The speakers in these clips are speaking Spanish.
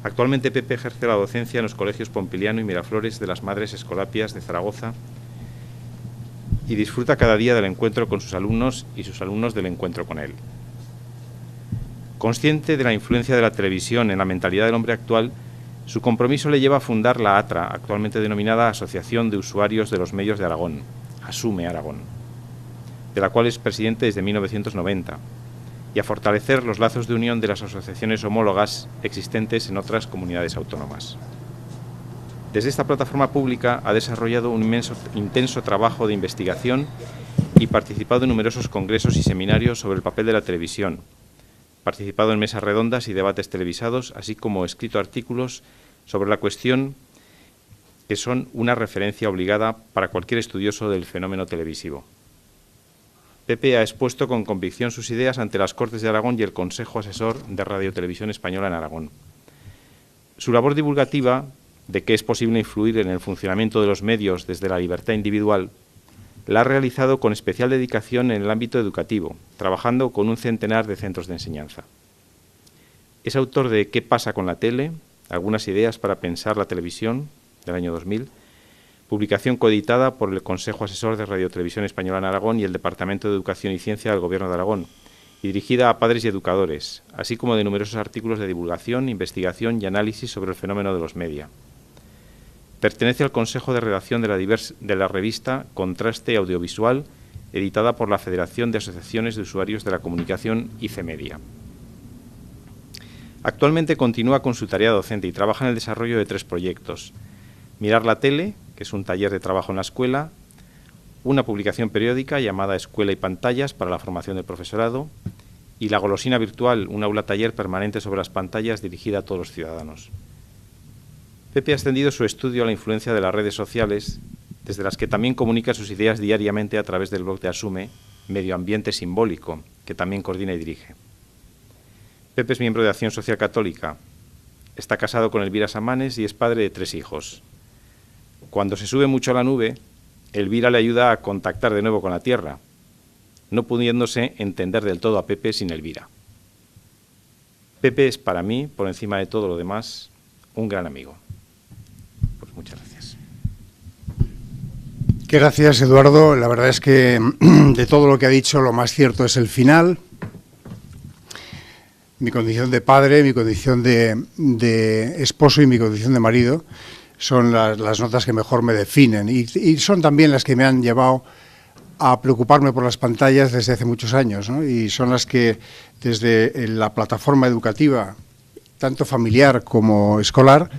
Actualmente Pepe ejerce la docencia en los colegios Pompiliano y Miraflores de las Madres Escolapias de Zaragoza y disfruta cada día del encuentro con sus alumnos y sus alumnos del encuentro con él. Consciente de la influencia de la televisión en la mentalidad del hombre actual, su compromiso le lleva a fundar la ATRA, actualmente denominada Asociación de Usuarios de los Medios de Aragón, ASUME Aragón, de la cual es presidente desde 1990, y a fortalecer los lazos de unión de las asociaciones homólogas existentes en otras comunidades autónomas. Desde esta plataforma pública ha desarrollado un intenso trabajo de investigación y participado en numerosos congresos y seminarios sobre el papel de la televisión, participado en mesas redondas y debates televisados, así como escrito artículos sobre la cuestión que son una referencia obligada para cualquier estudioso del fenómeno televisivo. Pepe ha expuesto con convicción sus ideas ante las Cortes de Aragón y el Consejo Asesor de Radiotelevisión Española en Aragón. Su labor divulgativa de que es posible influir en el funcionamiento de los medios desde la libertad individual la ha realizado con especial dedicación en el ámbito educativo, trabajando con un centenar de centros de enseñanza. Es autor de ¿Qué pasa con la tele?, algunas ideas para pensar la televisión, del año 2000, publicación coeditada por el Consejo Asesor de Radiotelevisión Española en Aragón y el Departamento de Educación y Ciencia del Gobierno de Aragón, y dirigida a padres y educadores, así como de numerosos artículos de divulgación, investigación y análisis sobre el fenómeno de los media. Pertenece al Consejo de Redacción de la revista Contraste Audiovisual, editada por la Federación de Asociaciones de Usuarios de la Comunicación ICEmedia. Actualmente continúa con su tarea docente y trabaja en el desarrollo de 3 proyectos: Mirar la tele, que es un taller de trabajo en la escuela, una publicación periódica llamada Escuela y Pantallas para la formación del profesorado, y La Golosina Virtual, un aula taller permanente sobre las pantallas dirigida a todos los ciudadanos. Pepe ha extendido su estudio a la influencia de las redes sociales, desde las que también comunica sus ideas diariamente a través del blog de ASUME, Medio Ambiente Simbólico, que también coordina y dirige. Pepe es miembro de Acción Social Católica, está casado con Elvira Samanes y es padre de 3 hijos. Cuando se sube mucho a la nube, Elvira le ayuda a contactar de nuevo con la tierra, no pudiéndose entender del todo a Pepe sin Elvira. Pepe es para mí, por encima de todo lo demás, un gran amigo. Pues muchas gracias. Qué gracias, Eduardo. La verdad es que de todo lo que ha dicho, lo más cierto es el final. Mi condición de padre, mi condición de esposo y mi condición de marido son las notas que mejor me definen y son también las que me han llevado a preocuparme por las pantallas desde hace muchos años, ¿no? Y son las que desde la plataforma educativa, tanto familiar como escolar,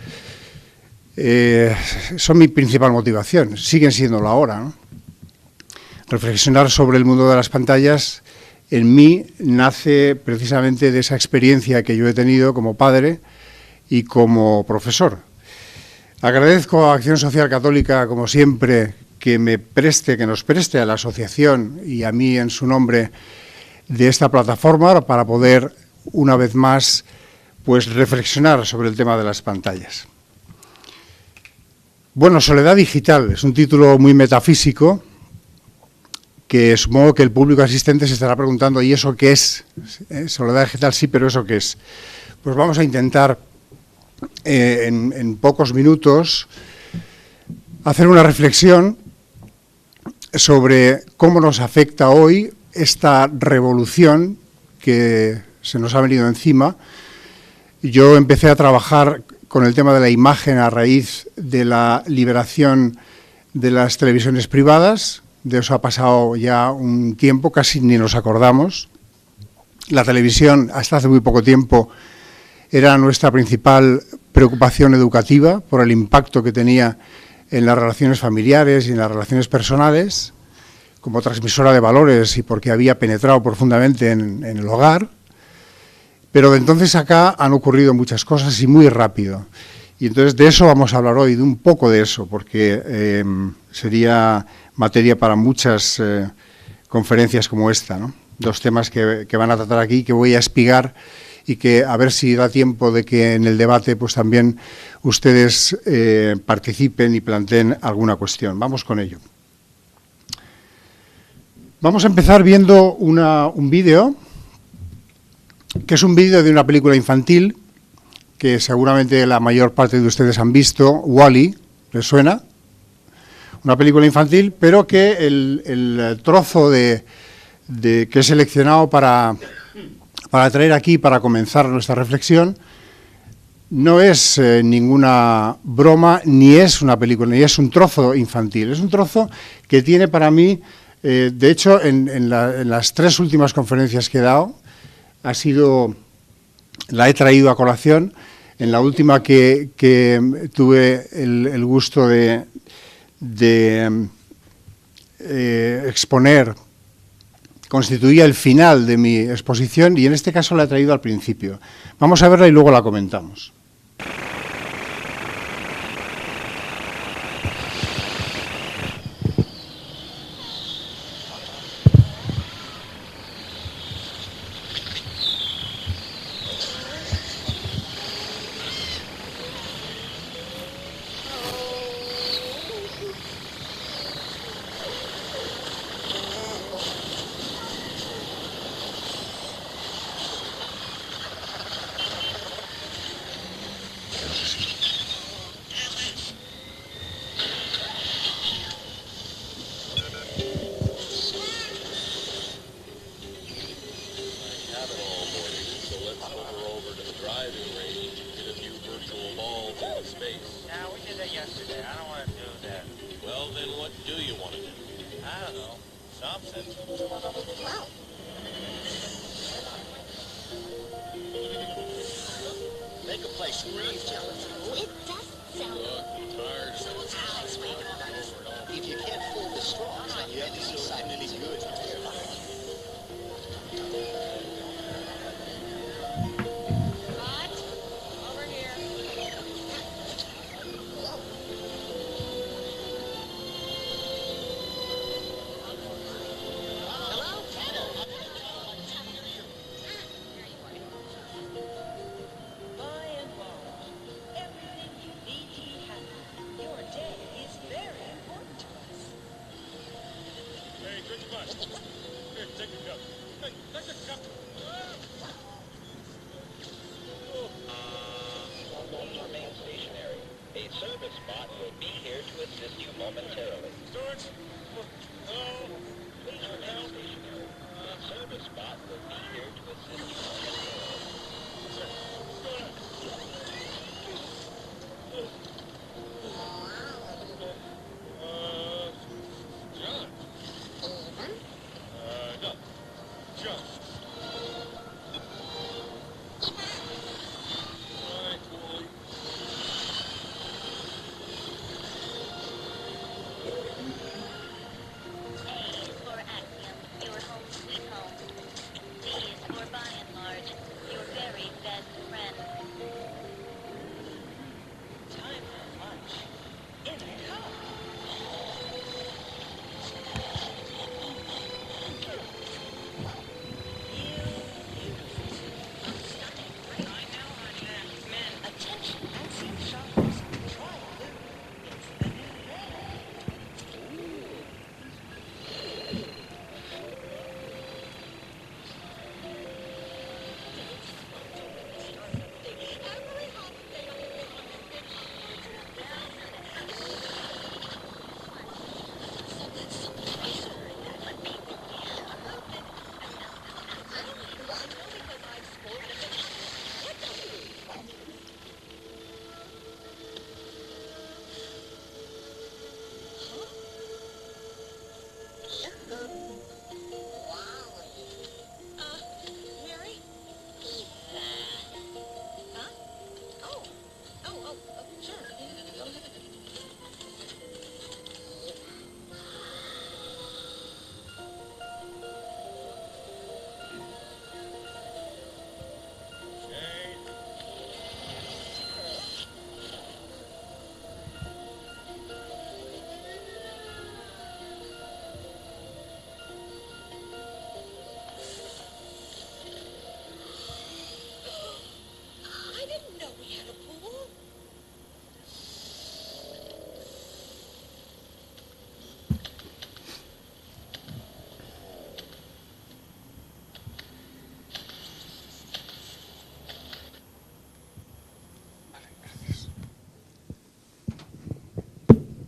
son mi principal motivación, siguen siéndolo ahora, ¿no? Reflexionar sobre el mundo de las pantallas en mí nace precisamente de esa experiencia que yo he tenido como padre y como profesor. Agradezco a Acción Social Católica, como siempre, que nos preste a la asociación y a mí en su nombre de esta plataforma para poder, una vez más, pues reflexionar sobre el tema de las pantallas. Bueno, Soledad Digital es un título muy metafísico que supongo que el público asistente se estará preguntando, ¿y eso qué es? Soledad Digital sí, pero ¿eso qué es? Pues vamos a intentar en pocos minutos hacer una reflexión sobre cómo nos afecta hoy esta revolución que se nos ha venido encima. Yo empecé a trabajar con el tema de la imagen a raíz de la liberación de las televisiones privadas. De eso ha pasado ya un tiempo, casi ni nos acordamos. La televisión, hasta hace muy poco tiempo, era nuestra principal preocupación educativa por el impacto que tenía en las relaciones familiares y en las relaciones personales, como transmisora de valores y porque había penetrado profundamente en el hogar. Pero de entonces acá han ocurrido muchas cosas y muy rápido. Y entonces de eso vamos a hablar hoy, de un poco de eso, porque sería materia para muchas conferencias como esta, ¿no? 2 temas que van a tratar aquí, que voy a espigar y que a ver si da tiempo de que en el debate pues también ustedes participen y planteen alguna cuestión. Vamos con ello. Vamos a empezar viendo un vídeo, que es un vídeo de una película infantil que seguramente la mayor parte de ustedes han visto, Wall-E, ¿les suena? Una película infantil, pero que el trozo que he seleccionado para traer aquí, para comenzar nuestra reflexión, no es ninguna broma, ni es una película, ni es un trozo infantil. Es un trozo que tiene para mí, de hecho, en las 3 últimas conferencias que he dado, la he traído a colación. En la última que tuve el gusto de exponer, constituía el final de mi exposición, y en este caso la he traído al principio. Vamos a verla y luego la comentamos.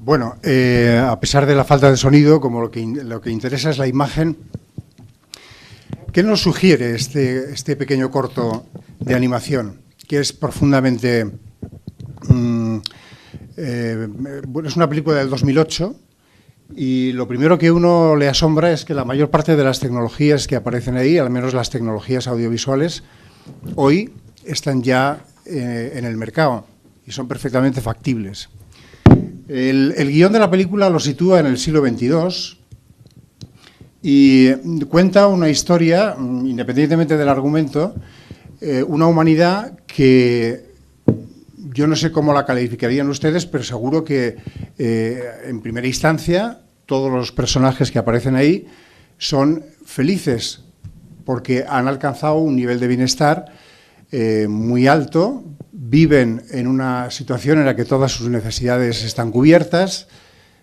Bueno, a pesar de la falta de sonido, como lo que interesa es la imagen, ¿qué nos sugiere este pequeño corto de animación? Que es profundamente... bueno, es una película del 2008 y lo primero que uno le asombra es que la mayor parte de las tecnologías que aparecen ahí, al menos las tecnologías audiovisuales, hoy están ya en el mercado y son perfectamente factibles. El guión de la película lo sitúa en el siglo XXII y cuenta una historia, independientemente del argumento, una humanidad que yo no sé cómo la calificarían ustedes, pero seguro que en primera instancia todos los personajes que aparecen ahí son felices porque han alcanzado un nivel de bienestar muy alto, viven en una situación en la que todas sus necesidades están cubiertas,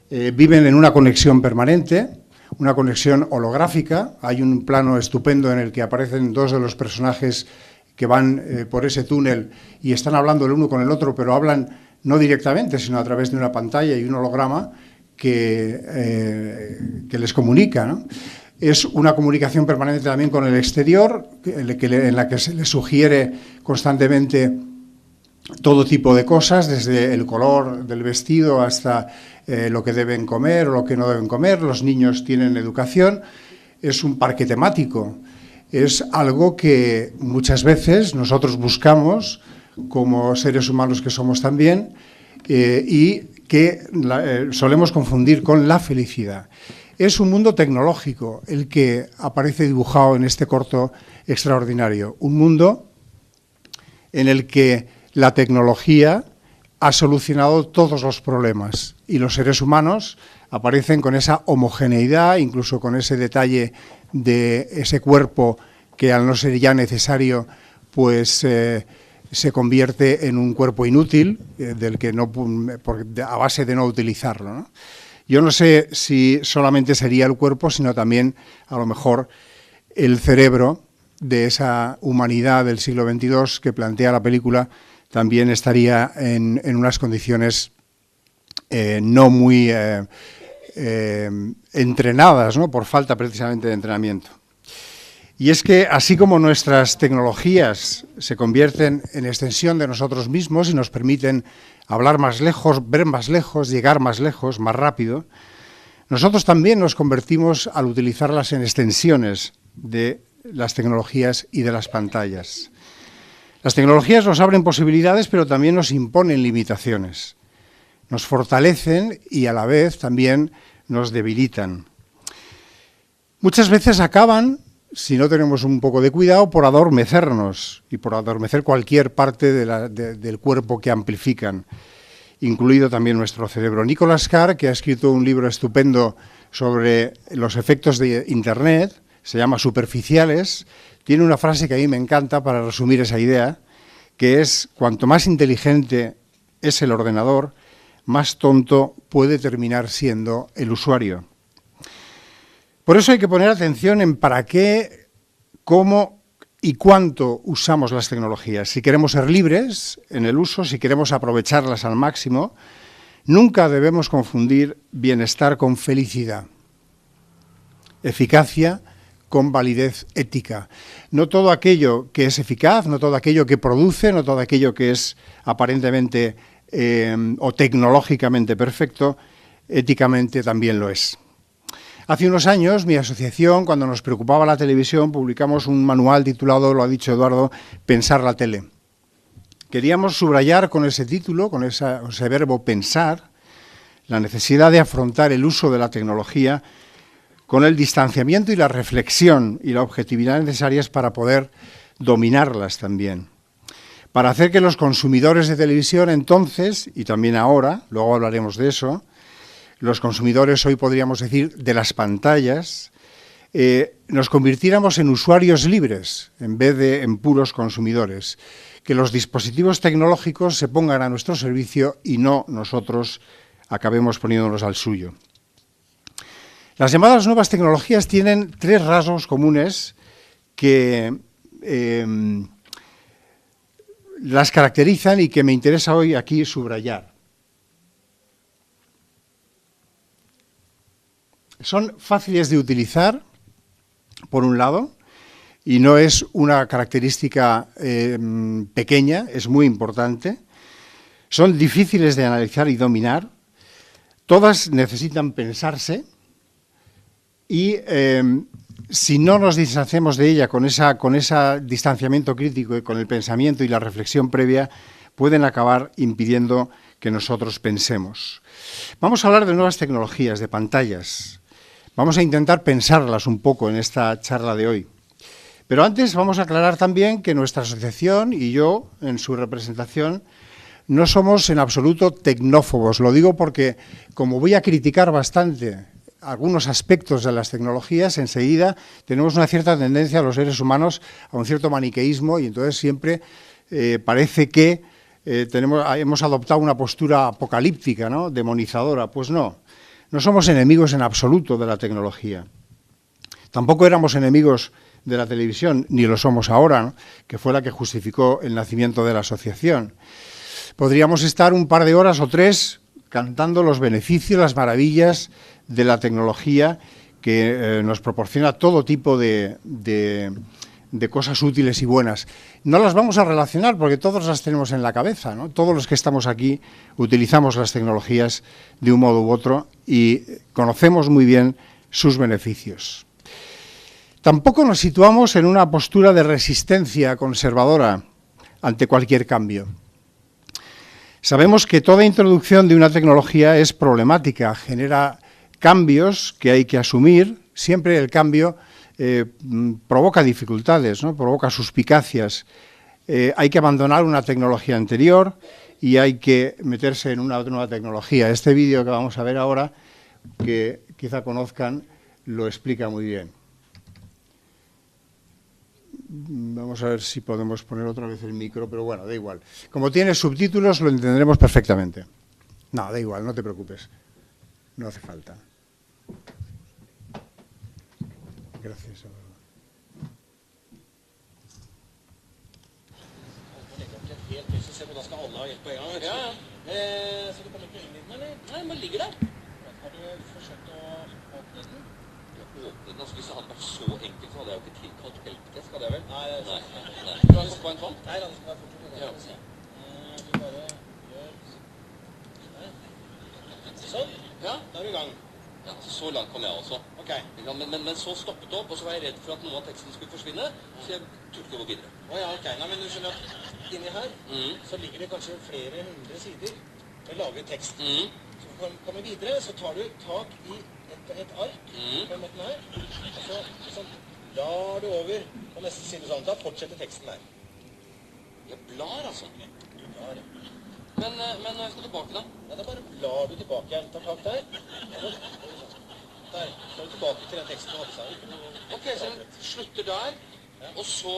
viven en una conexión permanente, una conexión holográfica. Hay un plano estupendo en el que aparecen dos de los personajes que van por ese túnel y están hablando el uno con el otro, pero hablan no directamente, sino a través de una pantalla y un holograma que les comunica, ¿no? Es una comunicación permanente también con el exterior, en la que se les sugiere constantemente todo tipo de cosas, desde el color del vestido hasta lo que deben comer o lo que no deben comer. Los niños tienen educación. Es un parque temático. Es algo que muchas veces nosotros buscamos como seres humanos que somos también y que solemos confundir con la felicidad. Es un mundo tecnológico el que aparece dibujado en este corto extraordinario. Un mundo en el que la tecnología ha solucionado todos los problemas y los seres humanos aparecen con esa homogeneidad, incluso con ese detalle de ese cuerpo que al no ser ya necesario, pues se convierte en un cuerpo inútil, del que no, a base de no utilizarlo, ¿no? Yo no sé si solamente sería el cuerpo, sino también, a lo mejor, el cerebro de esa humanidad del siglo XXII que plantea la película también estaría en unas condiciones no muy entrenadas, ¿no? Por falta precisamente de entrenamiento. Y es que, así como nuestras tecnologías se convierten en extensión de nosotros mismos y nos permiten hablar más lejos, ver más lejos, llegar más lejos, más rápido, nosotros también nos convertimos al utilizarlas en extensiones de las tecnologías y de las pantallas. Las tecnologías nos abren posibilidades, pero también nos imponen limitaciones. Nos fortalecen y a la vez también nos debilitan. Muchas veces acaban, si no tenemos un poco de cuidado, por adormecernos y por adormecer cualquier parte del cuerpo que amplifican, incluido también nuestro cerebro. Nicholas Carr, que ha escrito un libro estupendo sobre los efectos de Internet, se llama Superficiales, tiene una frase que a mí me encanta para resumir esa idea, que es: cuanto más inteligente es el ordenador, más tonto puede terminar siendo el usuario. Por eso hay que poner atención en para qué, cómo y cuánto usamos las tecnologías. Si queremos ser libres en el uso, si queremos aprovecharlas al máximo, nunca debemos confundir bienestar con felicidad, eficacia con validez ética. No todo aquello que es eficaz, no todo aquello que produce, no todo aquello que es aparentemente o tecnológicamente perfecto, éticamente también lo es. Hace unos años, mi asociación, cuando nos preocupaba la televisión, publicamos un manual titulado, lo ha dicho Eduardo, Pensar la tele. Queríamos subrayar con ese título, con ese verbo pensar, la necesidad de afrontar el uso de la tecnología con el distanciamiento y la reflexión y la objetividad necesarias para poder dominarlas también. Para hacer que los consumidores de televisión entonces, y también ahora, luego hablaremos de eso, los consumidores hoy podríamos decir de las pantallas, nos convirtiéramos en usuarios libres en vez de en puros consumidores, que los dispositivos tecnológicos se pongan a nuestro servicio y no nosotros acabemos poniéndonos al suyo. Las llamadas nuevas tecnologías tienen tres rasgos comunes que las caracterizan y que me interesa hoy aquí subrayar. Son fáciles de utilizar, por un lado, y no es una característica pequeña, es muy importante. Son difíciles de analizar y dominar. Todas necesitan pensarse y si no nos distanciamos de ella con ese distanciamiento crítico y con el pensamiento y la reflexión previa, pueden acabar impidiendo que nosotros pensemos. Vamos a hablar de nuevas tecnologías, de pantallas. Vamos a intentar pensarlas un poco en esta charla de hoy. Pero antes vamos a aclarar también que nuestra asociación y yo, en su representación, no somos en absoluto tecnófobos. Lo digo porque, como voy a criticar bastante algunos aspectos de las tecnologías, enseguida tenemos una cierta tendencia a los seres humanos a un cierto maniqueísmo y entonces siempre parece que hemos adoptado una postura apocalíptica, ¿no?, demonizadora. Pues no, no somos enemigos en absoluto de la tecnología. Tampoco éramos enemigos de la televisión, ni lo somos ahora, ¿no?, que fue la que justificó el nacimiento de la asociación. Podríamos estar un par de horas o 3 cantando los beneficios, las maravillas de la tecnología que nos proporciona todo tipo de cosas útiles y buenas. No las vamos a relacionar porque todos las tenemos en la cabeza, ¿no? Todos los que estamos aquí utilizamos las tecnologías de un modo u otro y conocemos muy bien sus beneficios. Tampoco nos situamos en una postura de resistencia conservadora ante cualquier cambio. Sabemos que toda introducción de una tecnología es problemática, genera cambios que hay que asumir. Siempre el cambio provoca dificultades, ¿no?, provoca suspicacias. Hay que abandonar una tecnología anterior y hay que meterse en una nueva tecnología. Este vídeo que vamos a ver ahora, que quizá conozcan, lo explica muy bien. Vamos a ver si podemos poner otra vez el micro, pero bueno, da igual. Como tiene subtítulos, lo entenderemos perfectamente. No, da igual, no te preocupes. No hace falta. Gracias. Hvis det hadde vært så enkelt, så hadde jeg jo ikke tilkalt helpdesk, hadde jeg vel? Nei, det er sant. Nei. Du har gått på en sånn? Nei, det skal være fort. Ja. Du bare gjør sånn. Ja, da er vi i gang. Ja, så langt kom jeg også. Ok. Men så stoppet det opp, og så var jeg redd for at noe av teksten skulle forsvinne, så jeg turte ikke å gå videre. Åja, ok. Nei, men du skjønner at inni her, så ligger det kanskje flere 100 sider med laget tekst. Så for å komme videre, så tar du tak i et ark på den måten her, og så sånn, blar du over på neste side sånn, da fortsetter teksten der. Jeg blar, altså. Du blar, ja. Men når jeg skal tilbake, da? Ja, da bare blar du tilbake igjen. Ta tak der. Der. Så er du tilbake til den teksten du hadde seg. Ok, så den slutter der, og så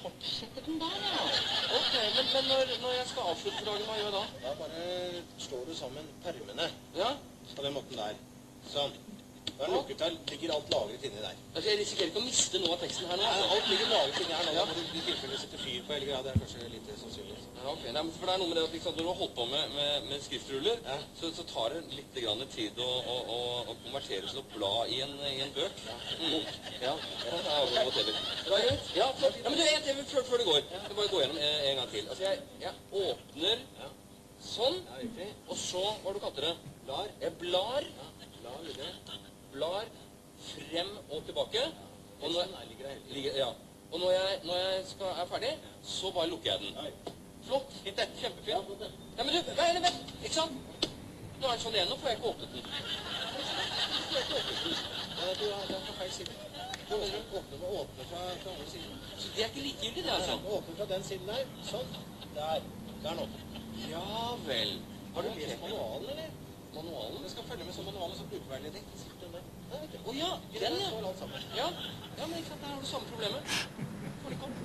fortsetter den der, ja. Ok, men når jeg skal avslutte dagen, hva gjør jeg da? Da bare slår du sammen permene. Ja? På den måten der. Sånn. Da er lukket der, ligger alt lagret inni der. Altså, jeg risikerer ikke å miste noe av teksten her nå? Ja, alt ligger lagret inni her nå. Ja. Da må du i tilfelle sette fyr på hele greia. Det er kanskje litt sannsynlig. Ja, ok. Nei, for det er noe med det at liksom, når du har holdt på med skriftruller, ja, så tar det litt grann tid å konvertere til å bla i en bøk. Ja. Whatever. Ja, men du, en til før du går. Jeg skal bare gå gjennom en gang til. Altså, jeg åpner sånn, og så, hva du kaller det? Blar. Jeg blar. Blar frem og tilbake. Og når jeg er ferdig, så bare lukker jeg den. Flott. Kjempefint. Ja, men du, vent. Ikke sant? Nå er det sånn igjen, nå får jeg ikke åpnet den. Du er på feil side. Du åpner fra andre siden. Så det er ikke likegyldig, det, altså? Åpner fra den siden der. Sånn. Der. Der nå. Ja vel. Har du lest manualen, eller? Manualen? Jeg skal følge med som manualen som brukerveiledning. Åja, den, ja. Ja, men ikke sant, der har du samme problemet. Får ikke opp.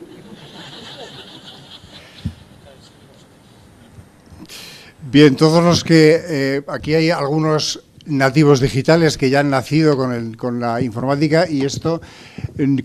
Bien, todos los que aquí hay algunos nativos digitales que ya han nacido con la informática y esto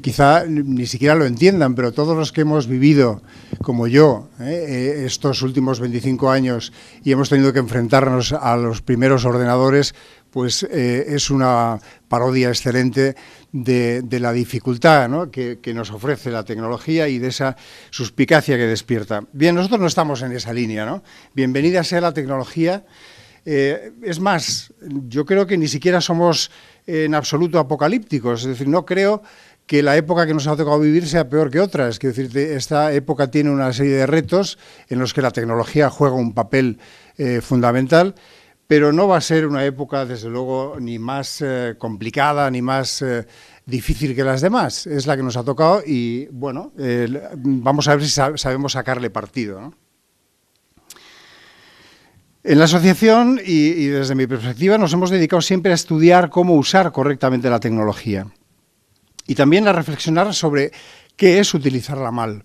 quizá ni siquiera lo entiendan, pero todos los que hemos vivido, como yo, estos últimos 25 años y hemos tenido que enfrentarnos a los primeros ordenadores, pues es una parodia excelente de la dificultad, ¿no?, que nos ofrece la tecnología y de esa suspicacia que despierta. Bien, nosotros no estamos en esa línea, ¿no? Bienvenida sea la tecnología. Es más, yo creo que ni siquiera somos en absoluto apocalípticos, es decir, no creo que la época que nos ha tocado vivir sea peor que otras, es decir, esta época tiene una serie de retos en los que la tecnología juega un papel fundamental, pero no va a ser una época, desde luego, ni más complicada, ni más difícil que las demás, es la que nos ha tocado y, bueno, vamos a ver si sabemos sacarle partido, ¿no? En la asociación y desde mi perspectiva nos hemos dedicado siempre a estudiar cómo usar correctamente la tecnología y también a reflexionar sobre qué es utilizarla mal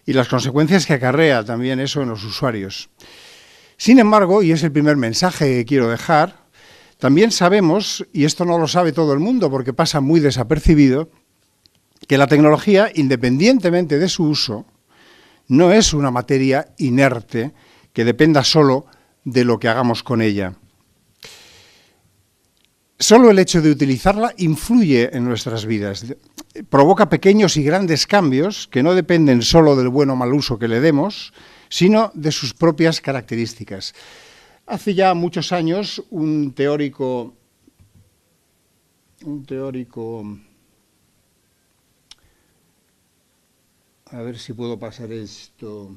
y las consecuencias que acarrea también eso en los usuarios. Sin embargo, y es el primer mensaje que quiero dejar, también sabemos, y esto no lo sabe todo el mundo porque pasa muy desapercibido, que la tecnología, independientemente de su uso, no es una materia inerte que dependa solo de lo que hagamos con ella. Solo el hecho de utilizarla influye en nuestras vidas, provoca pequeños y grandes cambios que no dependen solo del buen o mal uso que le demos, sino de sus propias características. Hace ya muchos años un teórico, a ver si puedo pasar esto.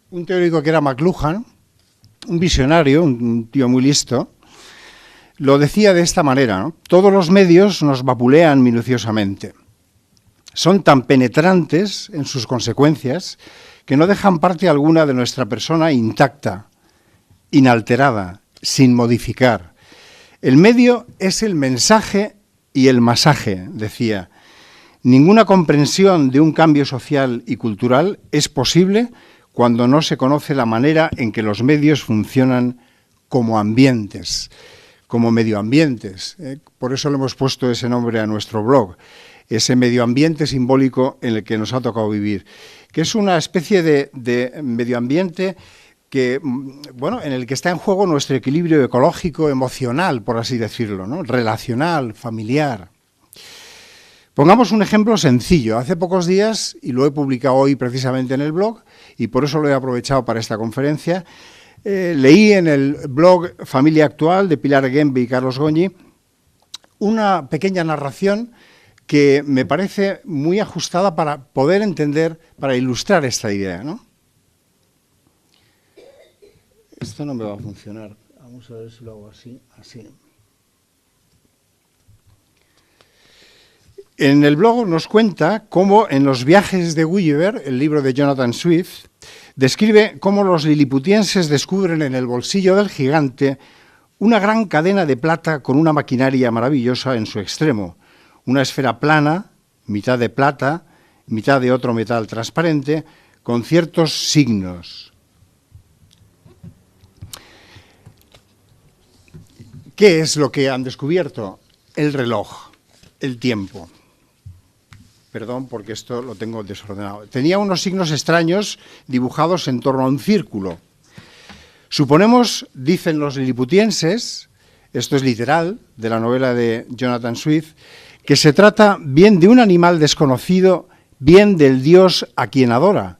Un teórico que era McLuhan, un visionario, un tío muy listo, lo decía de esta manera, ¿no? Todos los medios nos vapulean minuciosamente. Son tan penetrantes en sus consecuencias que no dejan parte alguna de nuestra persona intacta, inalterada, sin modificar. El medio es el mensaje y el masaje, decía. Ninguna comprensión de un cambio social y cultural es posible cuando no se conoce la manera en que los medios funcionan como ambientes, como medioambientes. Por eso le hemos puesto ese nombre a nuestro blog, ese medioambiente simbólico en el que nos ha tocado vivir, que es una especie de medioambiente que, bueno, en el que está en juego nuestro equilibrio ecológico, emocional, por así decirlo, ¿no?, relacional, familiar. Pongamos un ejemplo sencillo. Hace pocos días, y lo he publicado hoy precisamente en el blog, y por eso lo he aprovechado para esta conferencia, leí en el blog Familia Actual de Pilar Gembe y Carlos Goñi una pequeña narración que me parece muy ajustada para poder entender, para ilustrar esta idea, ¿no? Esto no me va a funcionar. Vamos a ver si lo hago así, así. En el blog nos cuenta cómo en Los viajes de Gulliver, el libro de Jonathan Swift, describe cómo los liliputienses descubren en el bolsillo del gigante una gran cadena de plata con una maquinaria maravillosa en su extremo, una esfera plana, mitad de plata, mitad de otro metal transparente, con ciertos signos. ¿Qué es lo que han descubierto? El reloj, el tiempo. Perdón, porque esto lo tengo desordenado. Tenía unos signos extraños dibujados en torno a un círculo. Suponemos, dicen los liliputienses, esto es literal, de la novela de Jonathan Swift, que se trata bien de un animal desconocido, bien del dios a quien adora.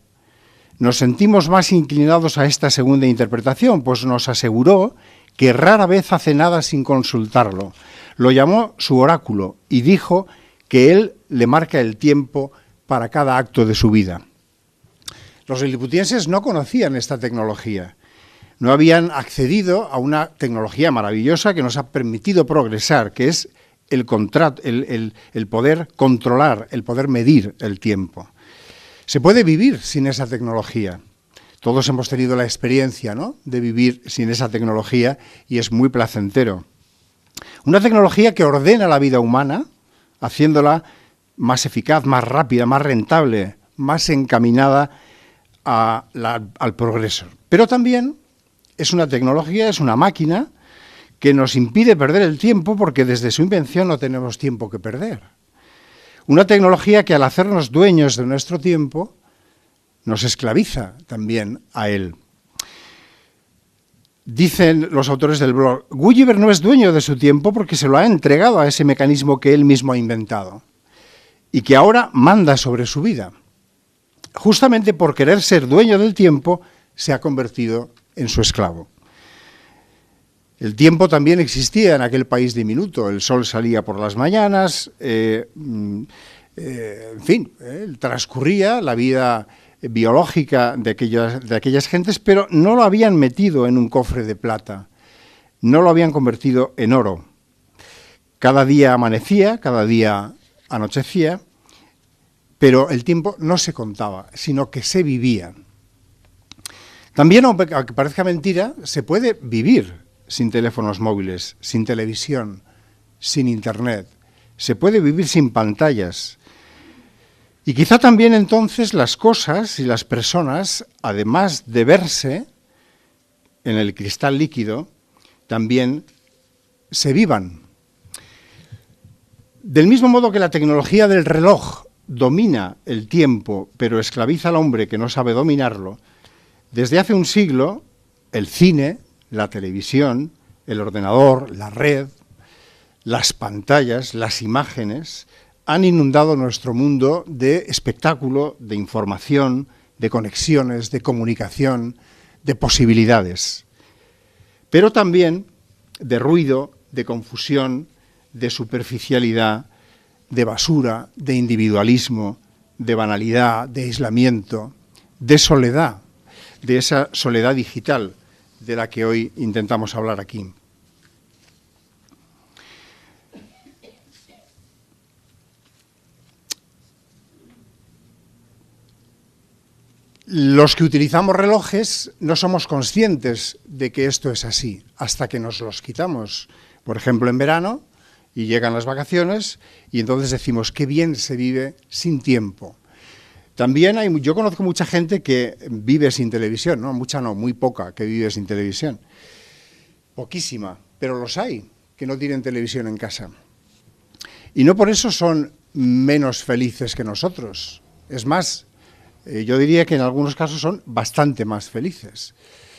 Nos sentimos más inclinados a esta segunda interpretación, pues nos aseguró que rara vez hace nada sin consultarlo. Lo llamó su oráculo y dijo que él le marca el tiempo para cada acto de su vida. Los liliputienses no conocían esta tecnología, no habían accedido a una tecnología maravillosa que nos ha permitido progresar, que es el poder controlar, el poder medir el tiempo. Se puede vivir sin esa tecnología. Todos hemos tenido la experiencia, ¿no?, de vivir sin esa tecnología y es muy placentero. Una tecnología que ordena la vida humana, haciéndola más eficaz, más rápida, más rentable, más encaminada al progreso. Pero también es una tecnología, es una máquina que nos impide perder el tiempo porque desde su invención no tenemos tiempo que perder. Una tecnología que al hacernos dueños de nuestro tiempo nos esclaviza también a él. Dicen los autores del blog, Gulliver no es dueño de su tiempo porque se lo ha entregado a ese mecanismo que él mismo ha inventado y que ahora manda sobre su vida. Justamente por querer ser dueño del tiempo, se ha convertido en su esclavo. El tiempo también existía en aquel país diminuto, el sol salía por las mañanas, en fin, transcurría la vida biológica de aquellas gentes, pero no lo habían metido en un cofre de plata, no lo habían convertido en oro. Cada día amanecía, cada día anochecía, pero el tiempo no se contaba, sino que se vivía. También, aunque parezca mentira, se puede vivir sin teléfonos móviles, sin televisión, sin internet. Se puede vivir sin pantallas. Y quizá también entonces las cosas y las personas, además de verse en el cristal líquido, también se vivan. Del mismo modo que la tecnología del reloj domina el tiempo, pero esclaviza al hombre que no sabe dominarlo, desde hace un siglo el cine, la televisión, el ordenador, la red, las pantallas, las imágenes, han inundado nuestro mundo de espectáculo, de información, de conexiones, de comunicación, de posibilidades, pero también de ruido, de confusión, de superficialidad, de basura, de individualismo, de banalidad, de aislamiento, de soledad, de esa soledad digital de la que hoy intentamos hablar aquí. Los que utilizamos relojes no somos conscientes de que esto es así, hasta que nos los quitamos, por ejemplo, en verano, y llegan las vacaciones, y entonces decimos, qué bien se vive sin tiempo. También yo conozco mucha gente que vive sin televisión, no, mucha no, muy poca que vive sin televisión. Poquísima, pero los hay que no tienen televisión en casa. Y no por eso son menos felices que nosotros. Es más, yo diría que en algunos casos son bastante más felices.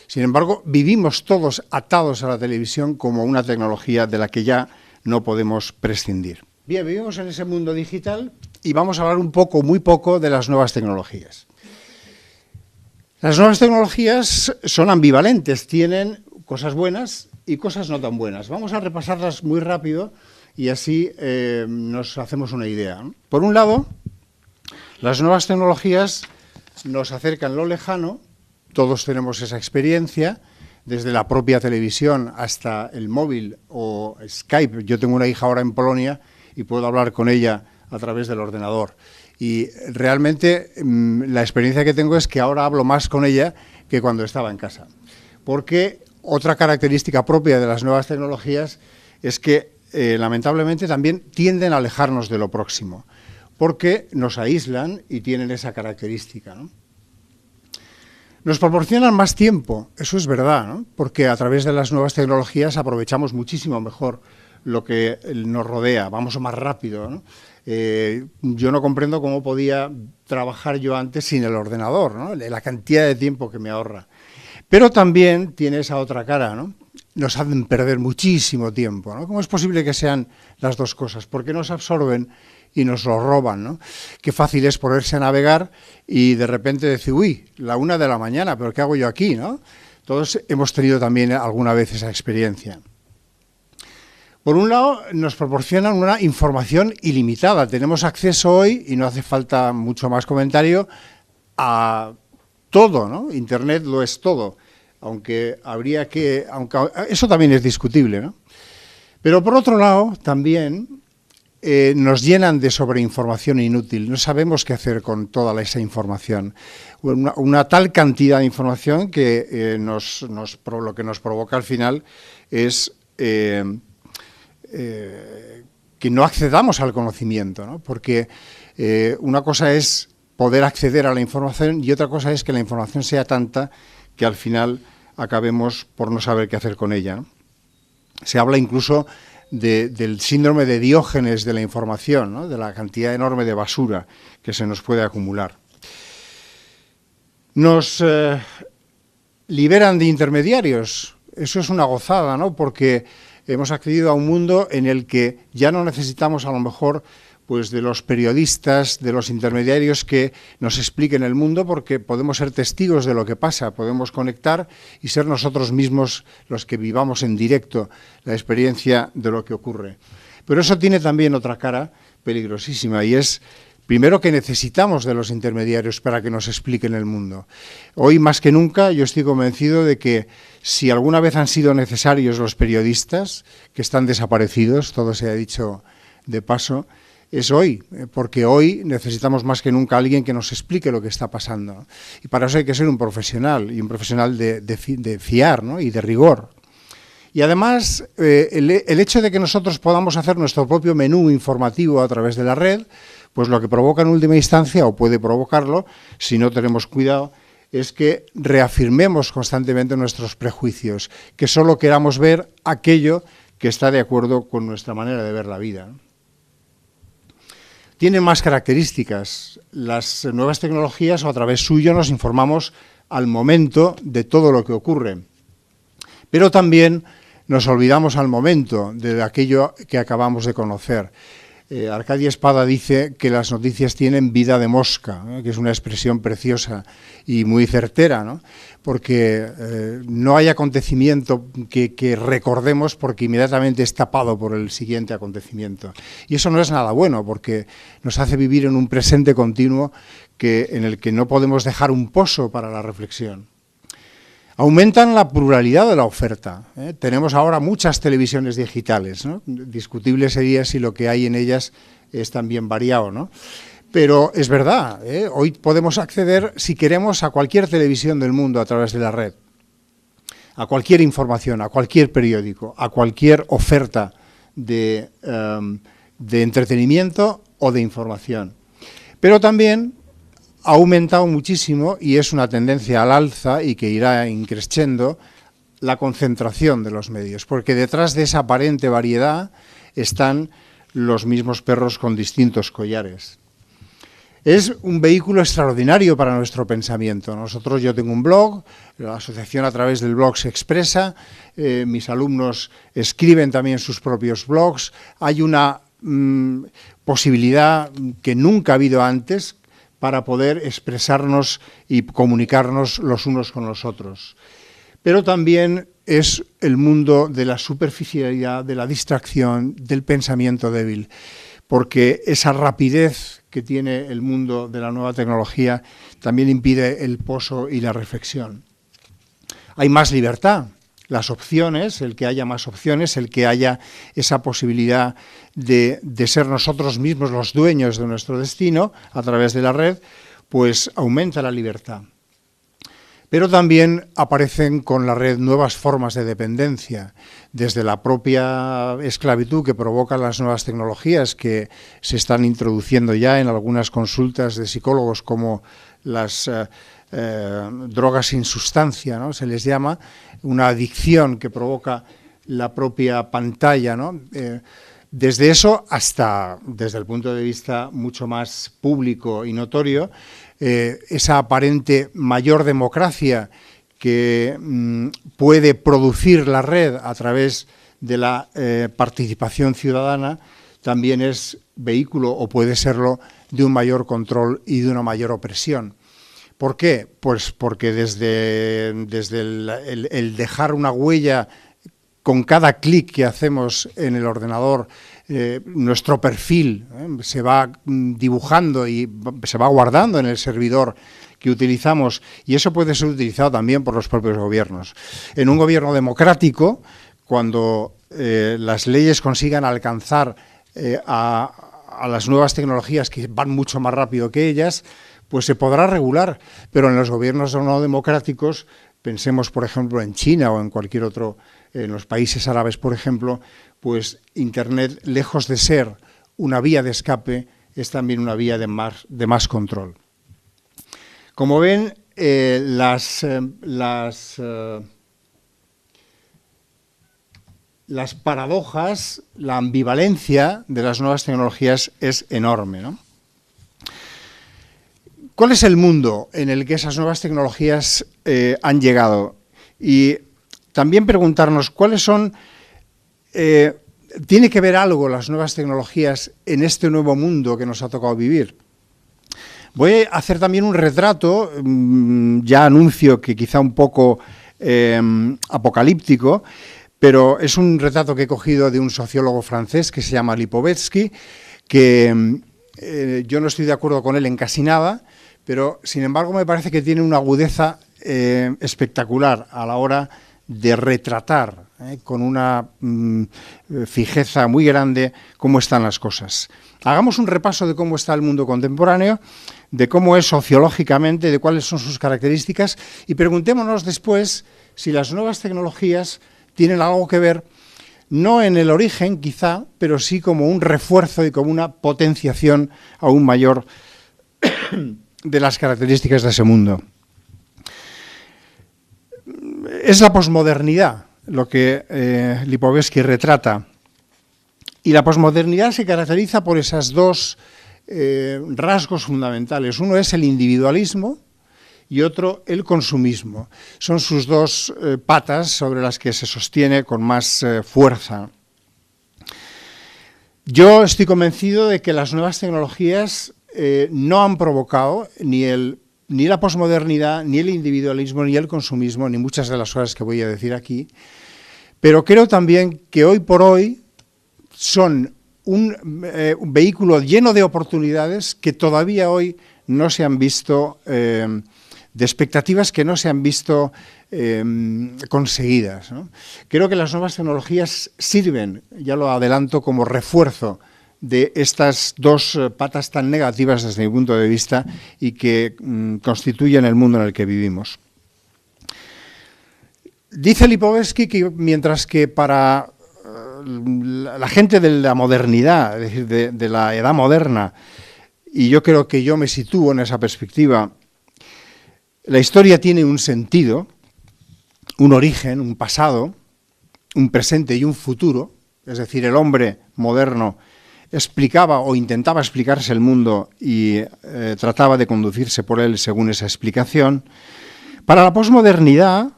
Sin embargo, vivimos todos atados a la televisión como una tecnología de la que ya no podemos prescindir. Bien, vivimos en ese mundo digital y vamos a hablar un poco, muy poco, de las nuevas tecnologías. Las nuevas tecnologías son ambivalentes, tienen cosas buenas y cosas no tan buenas. Vamos a repasarlas muy rápido y así nos hacemos una idea. Por un lado, las nuevas tecnologías nos acercan lo lejano, todos tenemos esa experiencia, desde la propia televisión hasta el móvil o Skype. Yo tengo una hija ahora en Polonia y puedo hablar con ella a través del ordenador. Y realmente la experiencia que tengo es que ahora hablo más con ella que cuando estaba en casa. Porque otra característica propia de las nuevas tecnologías es que lamentablemente también tienden a alejarnos de lo próximo, porque nos aíslan y tienen esa característica, ¿no? Nos proporcionan más tiempo, eso es verdad, ¿no? Porque a través de las nuevas tecnologías aprovechamos muchísimo mejor lo que nos rodea, vamos más rápido, ¿no? Yo no comprendo cómo podía trabajar yo antes sin el ordenador, ¿no? La cantidad de tiempo que me ahorra. Pero también tiene esa otra cara, ¿no? Nos hacen perder muchísimo tiempo, ¿no? ¿Cómo es posible que sean las dos cosas? Porque nos absorben y nos lo roban, ¿no? Qué fácil es ponerse a navegar y de repente decir, uy, la 1 de la mañana, pero ¿qué hago yo aquí, no? Todos hemos tenido también alguna vez esa experiencia. Por un lado, nos proporcionan una información ilimitada. Tenemos acceso hoy, y no hace falta mucho más comentario, a todo, ¿no? Internet lo es todo, aunque eso también es discutible, ¿no? Pero por otro lado, también nos llenan de sobreinformación inútil. No sabemos qué hacer con toda esa información. Una tal cantidad de información que lo que nos provoca al final es que no accedamos al conocimiento, ¿no? Porque una cosa es poder acceder a la información y otra cosa es que la información sea tanta que al final acabemos por no saber qué hacer con ella, ¿no? Se habla incluso del síndrome de Diógenes de la información, ¿no? De la cantidad enorme de basura que se nos puede acumular. Nos liberan de intermediarios, eso es una gozada, ¿no? Porque hemos accedido a un mundo en el que ya no necesitamos a lo mejor pues de los periodistas, de los intermediarios que nos expliquen el mundo, porque podemos ser testigos de lo que pasa, podemos conectar y ser nosotros mismos los que vivamos en directo la experiencia de lo que ocurre. Pero eso tiene también otra cara peligrosísima, y es, primero, que necesitamos de los intermediarios para que nos expliquen el mundo. Hoy, más que nunca, yo estoy convencido de que si alguna vez han sido necesarios los periodistas, que están desaparecidos, todo se ha dicho de paso, es hoy, porque hoy necesitamos más que nunca a alguien que nos explique lo que está pasando. Y para eso hay que ser un profesional, y un profesional de fiar, ¿no? Y de rigor. Y además, el hecho de que nosotros podamos hacer nuestro propio menú informativo a través de la red, pues lo que provoca en última instancia, o puede provocarlo, si no tenemos cuidado, es que reafirmemos constantemente nuestros prejuicios, que solo queramos ver aquello que está de acuerdo con nuestra manera de ver la vida, ¿no? Tienen más características. Las nuevas tecnologías, o a través suyo, nos informamos al momento de todo lo que ocurre. Pero también nos olvidamos al momento de aquello que acabamos de conocer. Arcadia Espada dice que las noticias tienen vida de mosca, ¿no? Que es una expresión preciosa y muy certera, ¿no? Porque no hay acontecimiento que recordemos porque inmediatamente es tapado por el siguiente acontecimiento. Y eso no es nada bueno, porque nos hace vivir en un presente continuo en el que no podemos dejar un pozo para la reflexión. Aumentan la pluralidad de la oferta, ¿eh? Tenemos ahora muchas televisiones digitales, ¿no? Discutible sería si lo que hay en ellas es también variado, ¿no? Pero es verdad, ¿eh? Hoy podemos acceder, si queremos, a cualquier televisión del mundo a través de la red, a cualquier información, a cualquier periódico, a cualquier oferta de entretenimiento o de información. Pero también ha aumentado muchísimo, y es una tendencia al alza y que irá increciendo, la concentración de los medios, porque detrás de esa aparente variedad están los mismos perros con distintos collares. Es un vehículo extraordinario para nuestro pensamiento. Yo tengo un blog, la asociación a través del blog se expresa, mis alumnos escriben también sus propios blogs, hay una posibilidad que nunca ha habido antes para poder expresarnos y comunicarnos los unos con los otros. Pero también es el mundo de la superficialidad, de la distracción, del pensamiento débil, porque esa rapidez que tiene el mundo de la nueva tecnología también impide el pozo y la reflexión. Hay más libertad. Las opciones, el que haya más opciones, el que haya esa posibilidad de ser nosotros mismos los dueños de nuestro destino a través de la red, pues aumenta la libertad. Pero también aparecen con la red nuevas formas de dependencia, desde la propia esclavitud que provocan las nuevas tecnologías que se están introduciendo ya en algunas consultas de psicólogos, como las drogas sin sustancia, ¿no? Se les llama, una adicción que provoca la propia pantalla, ¿no? Desde eso hasta, desde el punto de vista mucho más público y notorio, esa aparente mayor democracia que puede producir la red a través de la participación ciudadana, también es vehículo, o puede serlo, de un mayor control y de una mayor opresión. ¿Por qué? Pues porque desde el dejar una huella con cada clic que hacemos en el ordenador, nuestro perfil se va dibujando y se va guardando en el servidor que utilizamos, y eso puede ser utilizado también por los propios gobiernos. En un gobierno democrático, cuando las leyes consigan alcanzar a las nuevas tecnologías que van mucho más rápido que ellas, pues se podrá regular, pero en los gobiernos no democráticos, pensemos por ejemplo en China o en cualquier otro, en los países árabes por ejemplo, pues Internet, lejos de ser una vía de escape, es también una vía de más control. Como ven, las las paradojas, la ambivalencia de las nuevas tecnologías es enorme, ¿no? ¿Cuál es el mundo en el que esas nuevas tecnologías han llegado? Y también preguntarnos cuáles son... ¿Tiene que ver algo las nuevas tecnologías en este nuevo mundo que nos ha tocado vivir? Voy a hacer también un retrato, ya anuncio que quizá un poco apocalíptico, pero es un retrato que he cogido de un sociólogo francés que se llama Lipovetsky, que yo no estoy de acuerdo con él en casi nada, pero sin embargo me parece que tiene una agudeza espectacular a la hora de retratar con una fijeza muy grande cómo están las cosas. Hagamos un repaso de cómo está el mundo contemporáneo, de cómo es sociológicamente, de cuáles son sus características y preguntémonos después si las nuevas tecnologías tienen algo que ver, no en el origen quizá, pero sí como un refuerzo y como una potenciación aún mayor de las características de ese mundo. Es la posmodernidad lo que Lipovetsky retrata. Y la posmodernidad se caracteriza por esas dos rasgos fundamentales. Uno es el individualismo y otro el consumismo. Son sus dos patas sobre las que se sostiene con más fuerza. Yo estoy convencido de que las nuevas tecnologías no han provocado ni la posmodernidad, ni el individualismo, ni el consumismo, ni muchas de las cosas que voy a decir aquí, pero creo también que hoy por hoy son un vehículo lleno de oportunidades que todavía hoy no se han visto, de expectativas que no se han visto conseguidas, ¿no? Creo que las nuevas tecnologías sirven, ya lo adelanto, como refuerzo de estas dos patas tan negativas desde mi punto de vista y que constituyen el mundo en el que vivimos. Dice Lipovetsky que mientras que para la gente de la modernidad, es decir, de la edad moderna, y yo creo que yo me sitúo en esa perspectiva, la historia tiene un sentido, un origen, un pasado, un presente y un futuro, es decir, el hombre moderno explicaba o intentaba explicarse el mundo y trataba de conducirse por él según esa explicación. Para la posmodernidad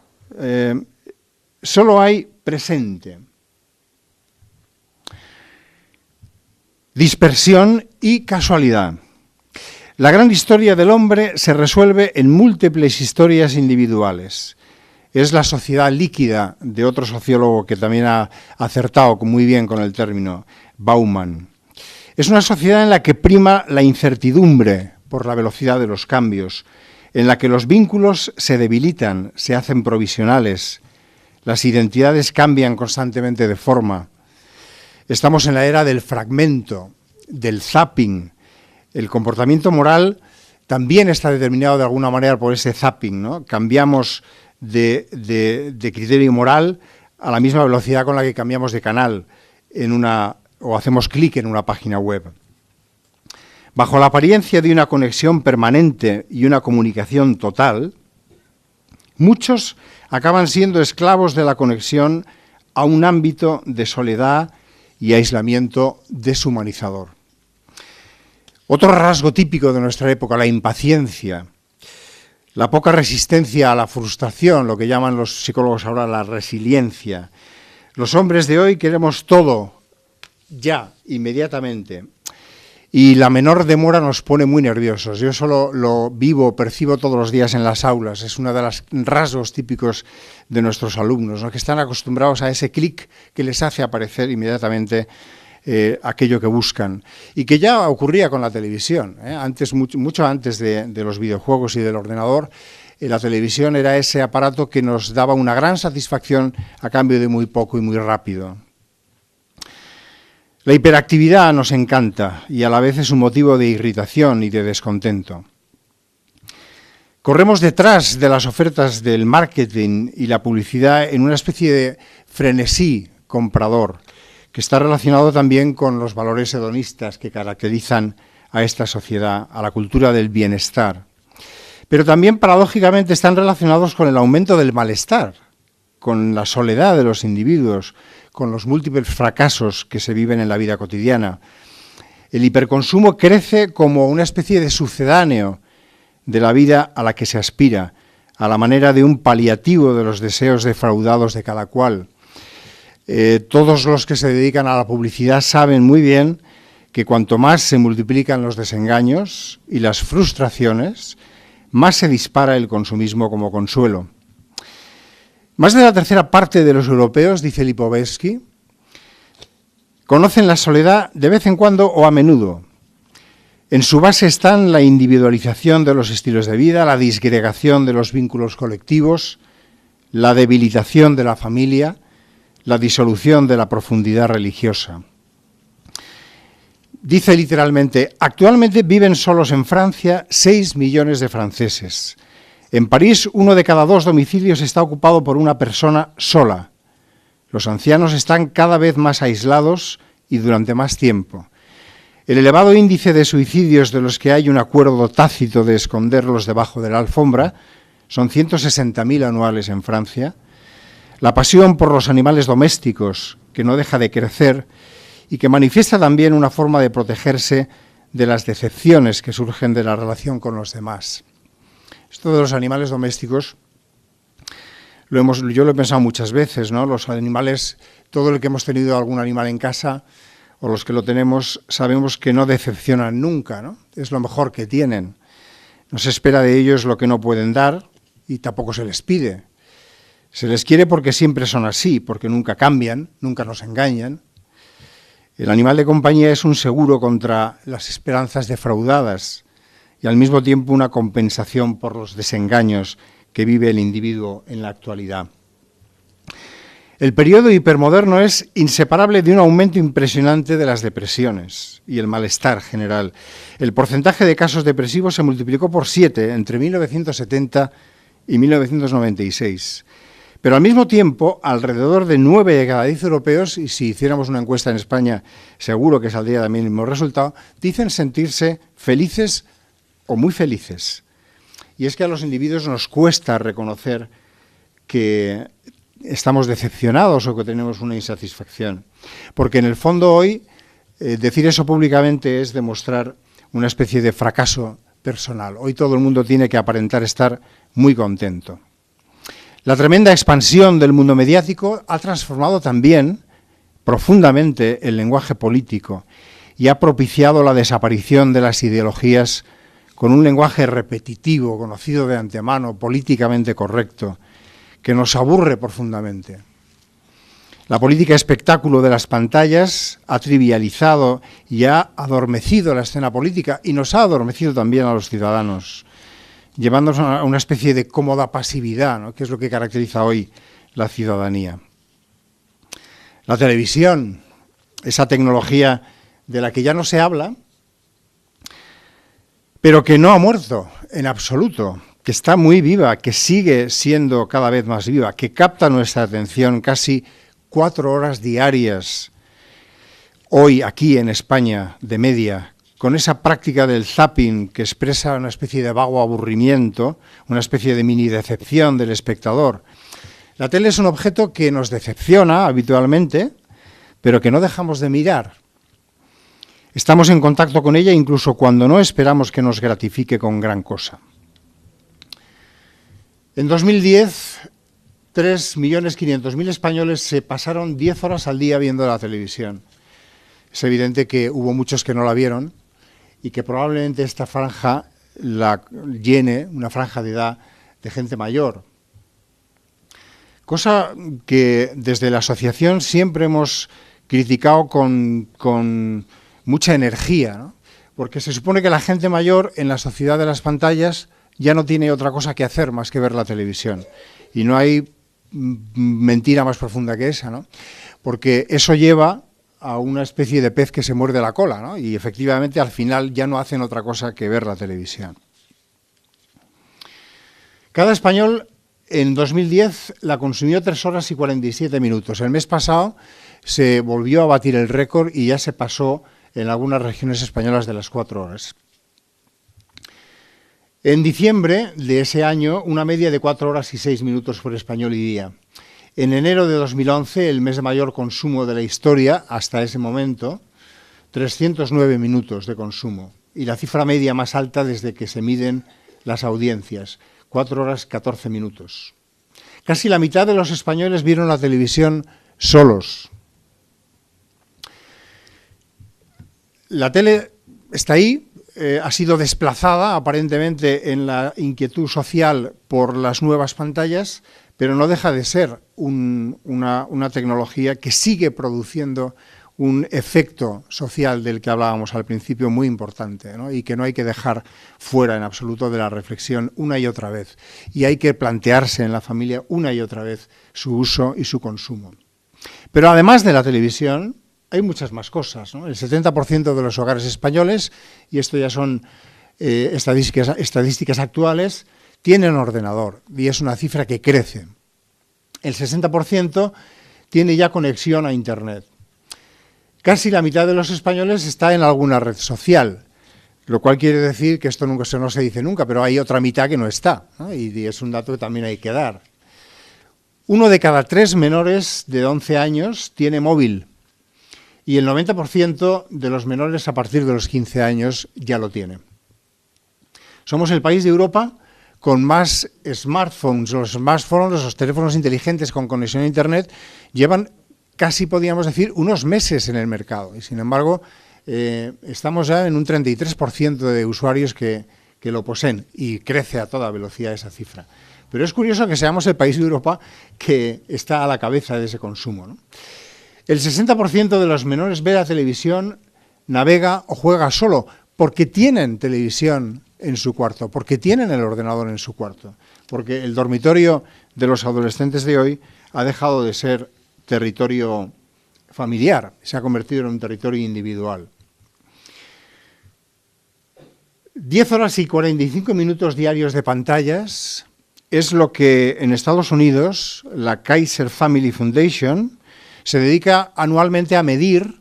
solo hay presente, dispersión y casualidad. La gran historia del hombre se resuelve en múltiples historias individuales. Es la sociedad líquida de otro sociólogo que también ha acertado muy bien con el término, Bauman. Es una sociedad en la que prima la incertidumbre por la velocidad de los cambios, en la que los vínculos se debilitan, se hacen provisionales, las identidades cambian constantemente de forma. Estamos en la era del fragmento, del zapping. El comportamiento moral también está determinado de alguna manera por ese zapping, ¿no? Cambiamos de criterio moral a la misma velocidad con la que cambiamos de canal o hacemos clic en una página web. Bajo la apariencia de una conexión permanente y una comunicación total, muchos acaban siendo esclavos de la conexión a un ámbito de soledad y aislamiento deshumanizador. Otro rasgo típico de nuestra época, la impaciencia, la poca resistencia a la frustración, lo que llaman los psicólogos ahora la resiliencia. Los hombres de hoy queremos todo ya, inmediatamente, y la menor demora nos pone muy nerviosos. Yo solo lo percibo todos los días en las aulas, es uno de los rasgos típicos de nuestros alumnos, ¿no? Que están acostumbrados a ese clic que les hace aparecer inmediatamente aquello que buscan, y que ya ocurría con la televisión, antes, mucho antes de los videojuegos y del ordenador. La televisión era ese aparato que nos daba una gran satisfacción a cambio de muy poco y muy rápido. La hiperactividad nos encanta y a la vez es un motivo de irritación y de descontento. Corremos detrás de las ofertas del marketing y la publicidad en una especie de frenesí comprador, que está relacionado también con los valores hedonistas que caracterizan a esta sociedad, a la cultura del bienestar. Pero también, paradójicamente, están relacionados con el aumento del malestar, con la soledad de los individuos, con los múltiples fracasos que se viven en la vida cotidiana. El hiperconsumo crece como una especie de sucedáneo de la vida a la que se aspira, a la manera de un paliativo de los deseos defraudados de cada cual. Todos los que se dedican a la publicidad saben muy bien que cuanto más se multiplican los desengaños y las frustraciones, más se dispara el consumismo como consuelo. Más de la tercera parte de los europeos, dice Lipovetsky, conocen la soledad de vez en cuando o a menudo. En su base están la individualización de los estilos de vida, la disgregación de los vínculos colectivos, la debilitación de la familia, la disolución de la profundidad religiosa. Dice literalmente, actualmente viven solos en Francia 6 millones de franceses. En París, 1 de cada 2 domicilios está ocupado por una persona sola. Los ancianos están cada vez más aislados y durante más tiempo. El elevado índice de suicidios de los que hay un acuerdo tácito de esconderlos debajo de la alfombra, son 160.000 anuales en Francia. La pasión por los animales domésticos, que no deja de crecer y que manifiesta también una forma de protegerse de las decepciones que surgen de la relación con los demás. Esto de los animales domésticos, yo lo he pensado muchas veces, ¿no? Los animales, todo el que hemos tenido algún animal en casa, o los que lo tenemos, sabemos que no decepcionan nunca, ¿no? Es lo mejor que tienen. No se espera de ellos lo que no pueden dar y tampoco se les pide. Se les quiere porque siempre son así, porque nunca cambian, nunca nos engañan. El animal de compañía es un seguro contra las esperanzas defraudadas y al mismo tiempo una compensación por los desengaños que vive el individuo en la actualidad. El periodo hipermoderno es inseparable de un aumento impresionante de las depresiones y el malestar general. El porcentaje de casos depresivos se multiplicó por 7 entre 1970 y 1996. Pero al mismo tiempo, alrededor de 9 de cada 10 europeos, y si hiciéramos una encuesta en España, seguro que saldría también el mismo resultado, dicen sentirse felices o muy felices. Y es que a los individuos nos cuesta reconocer que estamos decepcionados o que tenemos una insatisfacción. Porque en el fondo hoy, decir eso públicamente es demostrar una especie de fracaso personal. Hoy todo el mundo tiene que aparentar estar muy contento. La tremenda expansión del mundo mediático ha transformado también profundamente el lenguaje político y ha propiciado la desaparición de las ideologías con un lenguaje repetitivo, conocido de antemano, políticamente correcto, que nos aburre profundamente. La política espectáculo de las pantallas ha trivializado y ha adormecido la escena política y nos ha adormecido también a los ciudadanos, llevándonos a una especie de cómoda pasividad, ¿no?, que es lo que caracteriza hoy la ciudadanía. La televisión, esa tecnología de la que ya no se habla, pero que no ha muerto en absoluto, que está muy viva, que sigue siendo cada vez más viva, que capta nuestra atención casi 4 horas diarias, hoy aquí en España, de media, con esa práctica del zapping que expresa una especie de vago aburrimiento, una especie de mini decepción del espectador. La tele es un objeto que nos decepciona habitualmente, pero que no dejamos de mirar. Estamos en contacto con ella incluso cuando no esperamos que nos gratifique con gran cosa. En 2010, 3.500.000 españoles se pasaron 10 horas al día viendo la televisión. Es evidente que hubo muchos que no la vieron y que probablemente esta franja la llene una franja de edad de gente mayor. Cosa que desde la asociación siempre hemos criticado con mucha energía, ¿no? Porque se supone que la gente mayor en la sociedad de las pantallas ya no tiene otra cosa que hacer más que ver la televisión. Y no hay mentira más profunda que esa, ¿no? Porque eso lleva a una especie de pez que se muerde la cola, ¿no? Y efectivamente al final ya no hacen otra cosa que ver la televisión. Cada español en 2010 la consumió 3 horas y 47 minutos. El mes pasado se volvió a batir el récord y ya se pasó en algunas regiones españolas de las 4 horas. En diciembre de ese año, una media de 4 horas y 6 minutos por español y día. En enero de 2011, el mes de mayor consumo de la historia, hasta ese momento, 309 minutos de consumo. Y la cifra media más alta desde que se miden las audiencias, 4 horas 14 minutos. Casi la mitad de los españoles vieron la televisión solos. La tele está ahí, ha sido desplazada aparentemente en la inquietud social por las nuevas pantallas, pero no deja de ser una tecnología que sigue produciendo un efecto social del que hablábamos al principio muy importante, ¿no? Y que no hay que dejar fuera en absoluto de la reflexión una y otra vez. Y hay que plantearse en la familia una y otra vez su uso y su consumo. Pero además de la televisión, hay muchas más cosas, ¿no? El 70% de los hogares españoles, y esto ya son estadísticas actuales, tienen ordenador, y es una cifra que crece. El 60% tiene ya conexión a Internet. Casi la mitad de los españoles está en alguna red social, lo cual quiere decir que esto no se dice nunca, pero hay otra mitad que no está, ¿no? Y es un dato que también hay que dar. 1 de cada 3 menores de 11 años tiene móvil y el 90% de los menores a partir de los 15 años ya lo tiene. Somos el país de Europa con más smartphones. Los smartphones, los teléfonos inteligentes con conexión a Internet, llevan casi, podríamos decir, unos meses en el mercado. Y, sin embargo, estamos ya en un 33% de usuarios que lo poseen y crece a toda velocidad esa cifra. Pero es curioso que seamos el país de Europa que está a la cabeza de ese consumo, ¿no? El 60% de los menores ve la televisión, navega o juega solo, porque tienen televisión en su cuarto, porque tienen el ordenador en su cuarto, porque el dormitorio de los adolescentes de hoy ha dejado de ser territorio familiar, se ha convertido en un territorio individual. 10 horas y 45 minutos diarios de pantallas es lo que en Estados Unidos la Kaiser Family Foundation se dedica anualmente a medir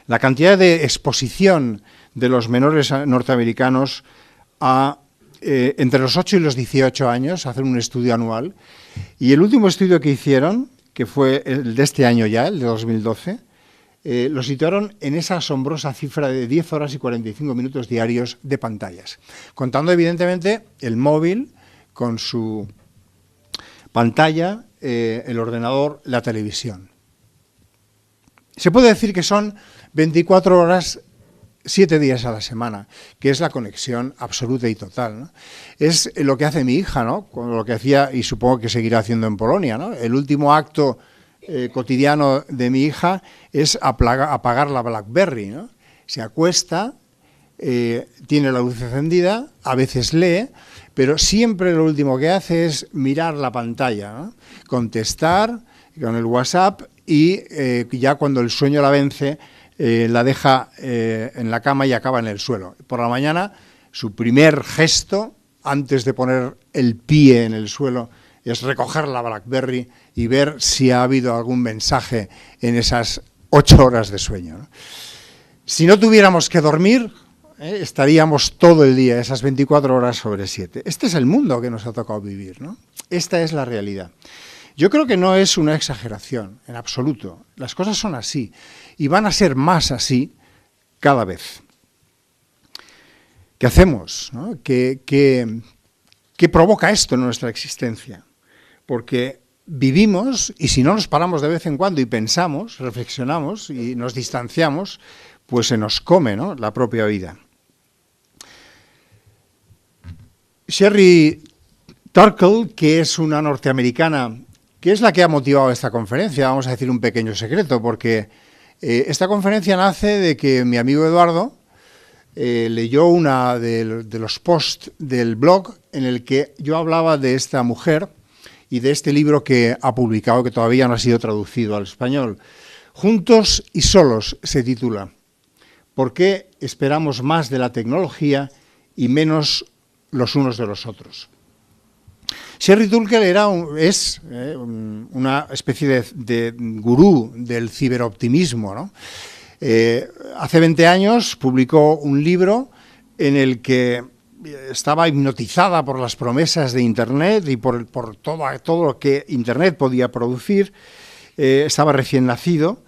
la cantidad de exposición de los menores norteamericanos entre los 8 y los 18 años, hacer un estudio anual. Y el último estudio que hicieron, que fue el de este año ya, el de 2012, lo situaron en esa asombrosa cifra de 10 horas y 45 minutos diarios de pantallas, contando evidentemente el móvil con su pantalla, el ordenador, la televisión. Se puede decir que son 24 horas, 7 días a la semana, que es la conexión absoluta y total, ¿no? Es lo que hace mi hija, ¿no? Con lo que hacía, y supongo que seguirá haciendo en Polonia, ¿no? El último acto cotidiano de mi hija es apagar la BlackBerry, ¿no? Se acuesta, tiene la luz encendida, a veces lee, pero siempre lo último que hace es mirar la pantalla, ¿no? Contestar con el WhatsApp y ya cuando el sueño la vence, la deja en la cama y acaba en el suelo. Por la mañana, su primer gesto, antes de poner el pie en el suelo, es recoger la BlackBerry y ver si ha habido algún mensaje en esas 8 horas de sueño, ¿no? Si no tuviéramos que dormir, estaríamos todo el día, esas 24 horas sobre 7. Este es el mundo que nos ha tocado vivir, ¿no? Esta es la realidad. Yo creo que no es una exageración, en absoluto. Las cosas son así y van a ser más así cada vez. ¿Qué hacemos, ¿no? ¿Qué provoca esto en nuestra existencia? Porque vivimos y si no nos paramos de vez en cuando y pensamos, reflexionamos y nos distanciamos, pues se nos come, ¿no?, la propia vida. Sherry Turkle, que es una norteamericana, que es la que ha motivado esta conferencia, vamos a decir un pequeño secreto, porque esta conferencia nace de que mi amigo Eduardo leyó una de los posts del blog en el que yo hablaba de esta mujer y de este libro que ha publicado, que todavía no ha sido traducido al español. Juntos y solos se titula. ¿Por qué esperamos más de la tecnología y menos los unos de los otros? Sherry Turkle es una especie de gurú del ciberoptimismo, ¿no? Hace 20 años publicó un libro en el que estaba hipnotizada por las promesas de Internet y por todo lo que Internet podía producir. Estaba recién nacido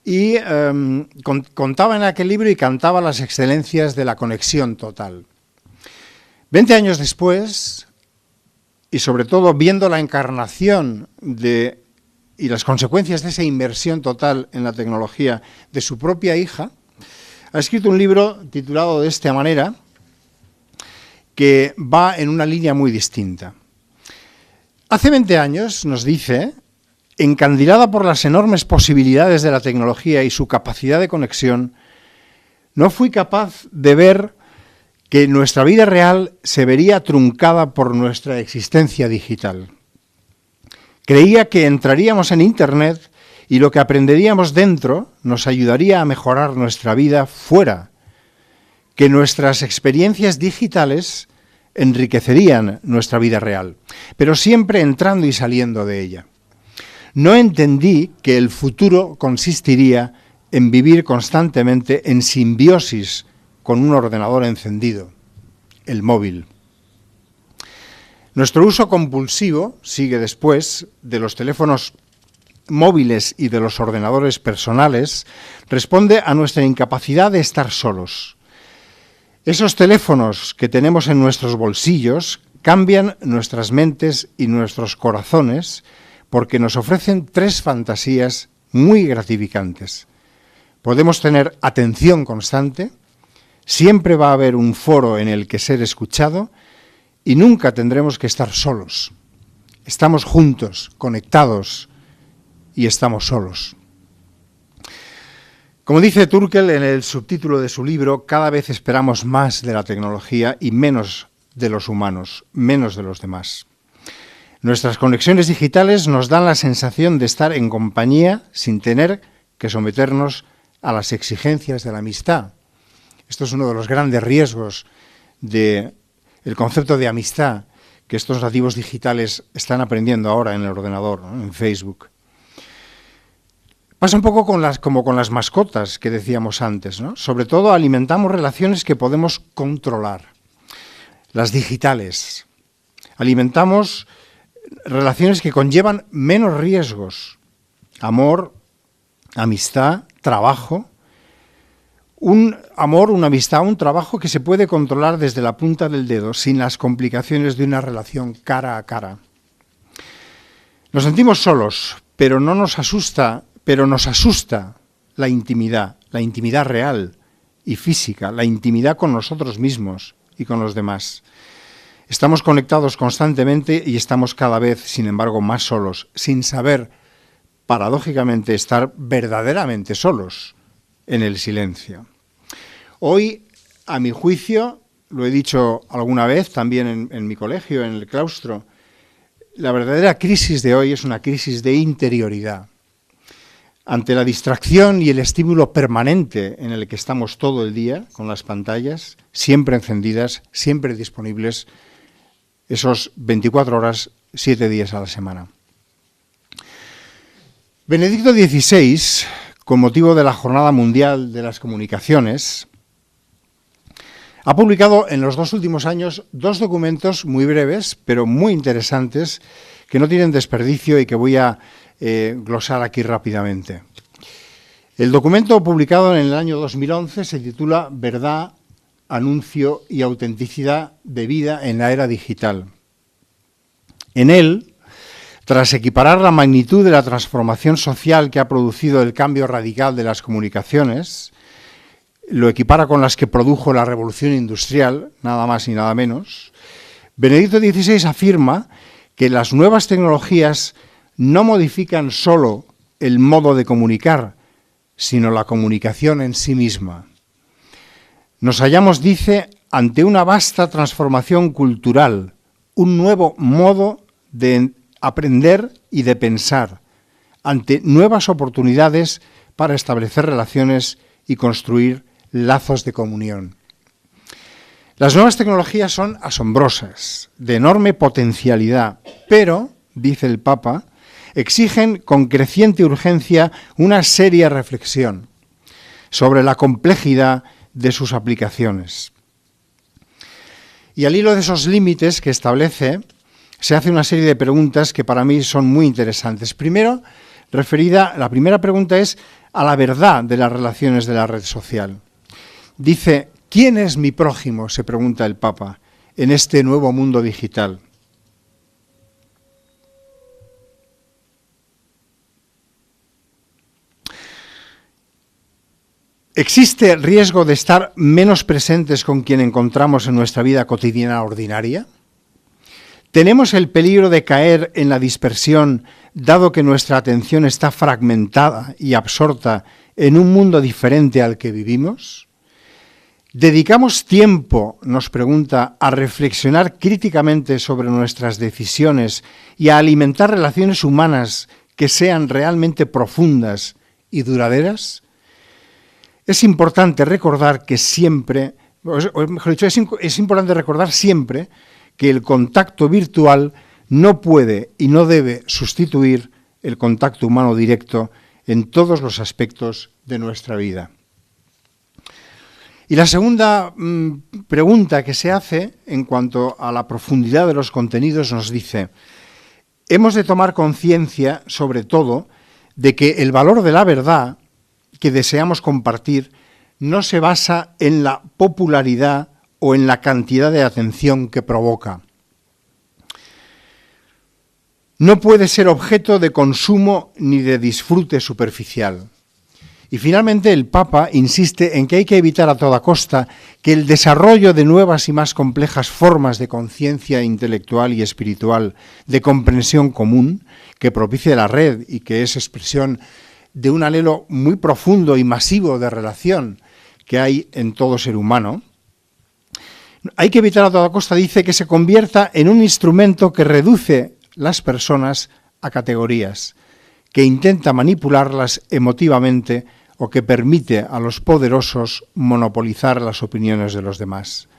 y contaba en aquel libro y cantaba las excelencias de la conexión total. 20 años después, y sobre todo viendo la encarnación y las consecuencias de esa inmersión total en la tecnología de su propia hija, ha escrito un libro titulado de esta manera, que va en una línea muy distinta. Hace 20 años, nos dice, encandilada por las enormes posibilidades de la tecnología y su capacidad de conexión, no fui capaz de ver que nuestra vida real se vería truncada por nuestra existencia digital. Creía que entraríamos en Internet y lo que aprenderíamos dentro nos ayudaría a mejorar nuestra vida fuera, que nuestras experiencias digitales enriquecerían nuestra vida real, pero siempre entrando y saliendo de ella. No entendí que el futuro consistiría en vivir constantemente en simbiosis con un ordenador encendido, el móvil. Nuestro uso compulsivo sigue después de los teléfonos móviles y de los ordenadores personales, responde a nuestra incapacidad de estar solos. Esos teléfonos que tenemos en nuestros bolsillos cambian nuestras mentes y nuestros corazones porque nos ofrecen 3 fantasías muy gratificantes. Podemos tener atención constante, siempre va a haber un foro en el que ser escuchado y nunca tendremos que estar solos. Estamos juntos, conectados y estamos solos. Como dice Turkel en el subtítulo de su libro, cada vez esperamos más de la tecnología y menos de los humanos, menos de los demás. Nuestras conexiones digitales nos dan la sensación de estar en compañía sin tener que someternos a las exigencias de la amistad. Esto es uno de los grandes riesgos del concepto de amistad que estos nativos digitales están aprendiendo ahora en el ordenador, ¿no? En Facebook. Pasa un poco como con las mascotas que decíamos antes, ¿no? Sobre todo alimentamos relaciones que podemos controlar, las digitales. Alimentamos relaciones que conllevan menos riesgos, amor, amistad, trabajo. Un amor, una amistad, un trabajo que se puede controlar desde la punta del dedo, sin las complicaciones de una relación cara a cara. Nos sentimos solos, pero nos asusta la intimidad real y física, la intimidad con nosotros mismos y con los demás. Estamos conectados constantemente y estamos cada vez, sin embargo, más solos, sin saber, paradójicamente, estar verdaderamente solos en el silencio. Hoy, a mi juicio, lo he dicho alguna vez también en mi colegio, en el claustro, la verdadera crisis de hoy es una crisis de interioridad. Ante la distracción y el estímulo permanente en el que estamos todo el día, con las pantallas, siempre encendidas, siempre disponibles, esos 24 horas, 7 días a la semana. Benedicto XVI, con motivo de la Jornada Mundial de las Comunicaciones, ha publicado en los 2 últimos años 2 documentos muy breves, pero muy interesantes, que no tienen desperdicio y que voy a glosar aquí rápidamente. El documento publicado en el año 2011 se titula Verdad, Anuncio y Autenticidad de Vida en la Era Digital. En él, tras equiparar la magnitud de la transformación social que ha producido el cambio radical de las comunicaciones, lo equipara con las que produjo la revolución industrial, nada más y nada menos, Benedicto XVI afirma que las nuevas tecnologías no modifican solo el modo de comunicar, sino la comunicación en sí misma. Nos hallamos, dice, ante una vasta transformación cultural, un nuevo modo de aprender y de pensar, ante nuevas oportunidades para establecer relaciones y construir lazos de comunión. Las nuevas tecnologías son asombrosas, de enorme potencialidad, pero, dice el Papa, exigen con creciente urgencia una seria reflexión sobre la complejidad de sus aplicaciones. Y al hilo de esos límites que establece, se hace una serie de preguntas que para mí son muy interesantes. Primero, la primera pregunta es a la verdad de las relaciones de la red social. Dice, ¿quién es mi prójimo?, se pregunta el Papa, en este nuevo mundo digital. ¿Existe riesgo de estar menos presentes con quien encontramos en nuestra vida cotidiana ordinaria? ¿Tenemos el peligro de caer en la dispersión, dado que nuestra atención está fragmentada y absorta en un mundo diferente al que vivimos? ¿Dedicamos tiempo, nos pregunta, a reflexionar críticamente sobre nuestras decisiones y a alimentar relaciones humanas que sean realmente profundas y duraderas? Es importante recordar que siempre, o mejor dicho, es importante recordar siempre que el contacto virtual no puede y no debe sustituir el contacto humano directo en todos los aspectos de nuestra vida. Y la segunda pregunta que se hace en cuanto a la profundidad de los contenidos nos dice, hemos de tomar conciencia, sobre todo, de que el valor de la verdad que deseamos compartir no se basa en la popularidad o en la cantidad de atención que provoca. No puede ser objeto de consumo ni de disfrute superficial. Y finalmente el Papa insiste en que hay que evitar a toda costa que el desarrollo de nuevas y más complejas formas de conciencia intelectual y espiritual, de comprensión común, que propicie la red y que es expresión de un anhelo muy profundo y masivo de relación que hay en todo ser humano, hay que evitar a toda costa, dice, que se convierta en un instrumento que reduce las personas a categorías, que intenta manipularlas emotivamente o que permite a los poderosos monopolizar las opiniones de los demás.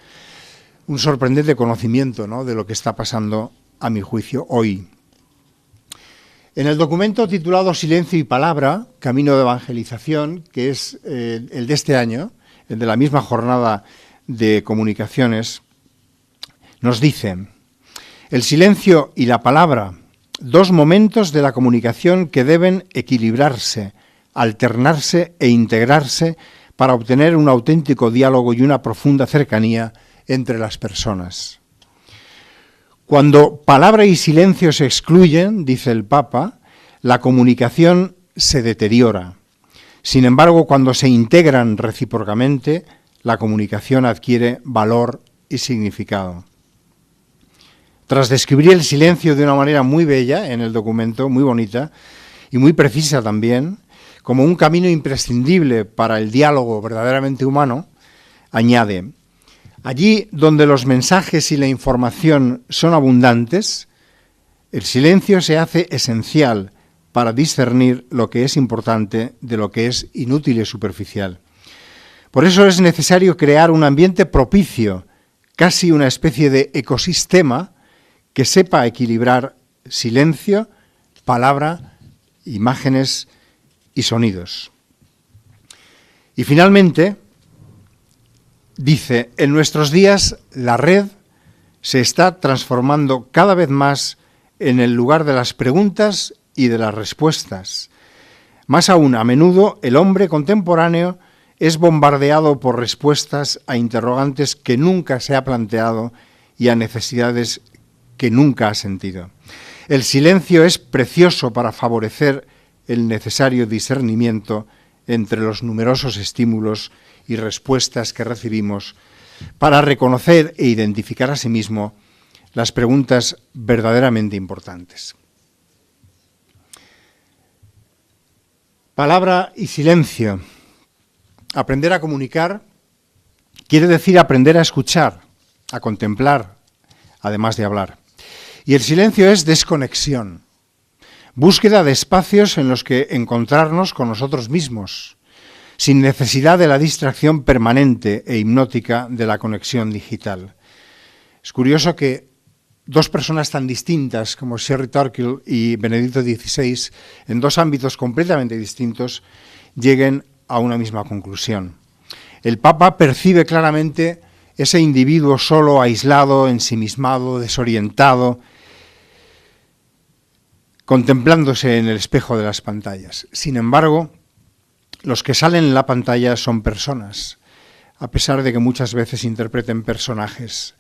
Un sorprendente conocimiento, ¿no?, de lo que está pasando, a mi juicio, hoy. En el documento titulado Silencio y Palabra, Camino de Evangelización, que es el de este año, el de la misma jornada de comunicaciones, nos dice, el silencio y la palabra, dos momentos de la comunicación que deben equilibrarse, alternarse e integrarse para obtener un auténtico diálogo y una profunda cercanía entre las personas. Cuando palabra y silencio se excluyen, dice el Papa, la comunicación se deteriora. Sin embargo, cuando se integran recíprocamente, la comunicación adquiere valor y significado. Tras describir el silencio de una manera muy bella en el documento, muy bonita y muy precisa también, como un camino imprescindible para el diálogo verdaderamente humano, añade, allí donde los mensajes y la información son abundantes, el silencio se hace esencial para discernir lo que es importante de lo que es inútil y superficial. Por eso es necesario crear un ambiente propicio, casi una especie de ecosistema que sepa equilibrar silencio, palabra, imágenes y sonidos. Y finalmente, dice, en nuestros días la red se está transformando cada vez más en el lugar de las preguntas y de las respuestas. Más aún, a menudo el hombre contemporáneo es bombardeado por respuestas a interrogantes que nunca se ha planteado y a necesidades que nunca ha sentido. El silencio es precioso para favorecer el necesario discernimiento entre los numerosos estímulos y respuestas que recibimos para reconocer e identificar a sí mismo las preguntas verdaderamente importantes. Palabra y silencio. Aprender a comunicar quiere decir aprender a escuchar, a contemplar, además de hablar. Y el silencio es desconexión, búsqueda de espacios en los que encontrarnos con nosotros mismos, sin necesidad de la distracción permanente e hipnótica de la conexión digital. Es curioso que dos personas tan distintas como Sherry Turkle y Benedicto XVI, en dos ámbitos completamente distintos, lleguen a una misma conclusión. El Papa percibe claramente ese individuo solo, aislado, ensimismado, desorientado, contemplándose en el espejo de las pantallas. Sin embargo, los que salen en la pantalla son personas, a pesar de que muchas veces interpreten personajes.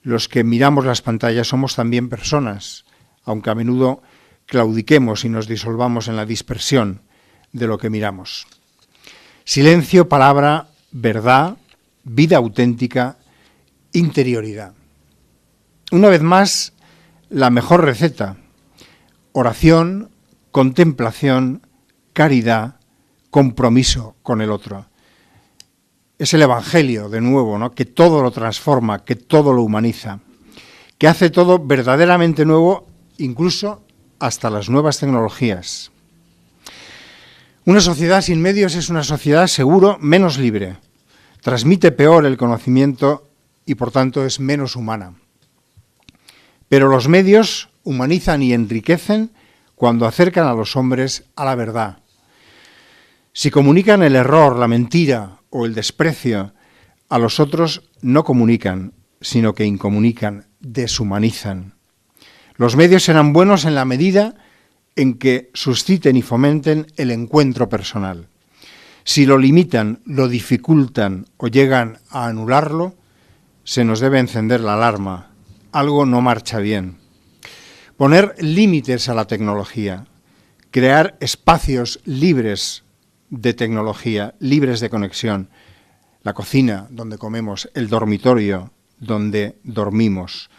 Los que miramos las pantallas somos también personas, aunque a menudo claudiquemos y nos disolvamos en la dispersión de lo que miramos. Silencio, palabra, verdad, vida auténtica, interioridad. Una vez más, la mejor receta: oración, contemplación, caridad, compromiso con el otro. Es el Evangelio, de nuevo, ¿no?, que todo lo transforma, que todo lo humaniza, que hace todo verdaderamente nuevo, incluso hasta las nuevas tecnologías. Una sociedad sin medios es una sociedad, seguro, menos libre. Transmite peor el conocimiento y, por tanto, es menos humana. Pero los medios humanizan y enriquecen cuando acercan a los hombres a la verdad. Si comunican el error, la mentira o el desprecio, a los otros no comunican, sino que incomunican, deshumanizan. Los medios serán buenos en la medida en que susciten y fomenten el encuentro personal. Si lo limitan, lo dificultan o llegan a anularlo, se nos debe encender la alarma. Algo no marcha bien. Poner límites a la tecnología, crear espacios libres de tecnología, libres de conexión. La cocina, donde comemos, el dormitorio, donde dormimos.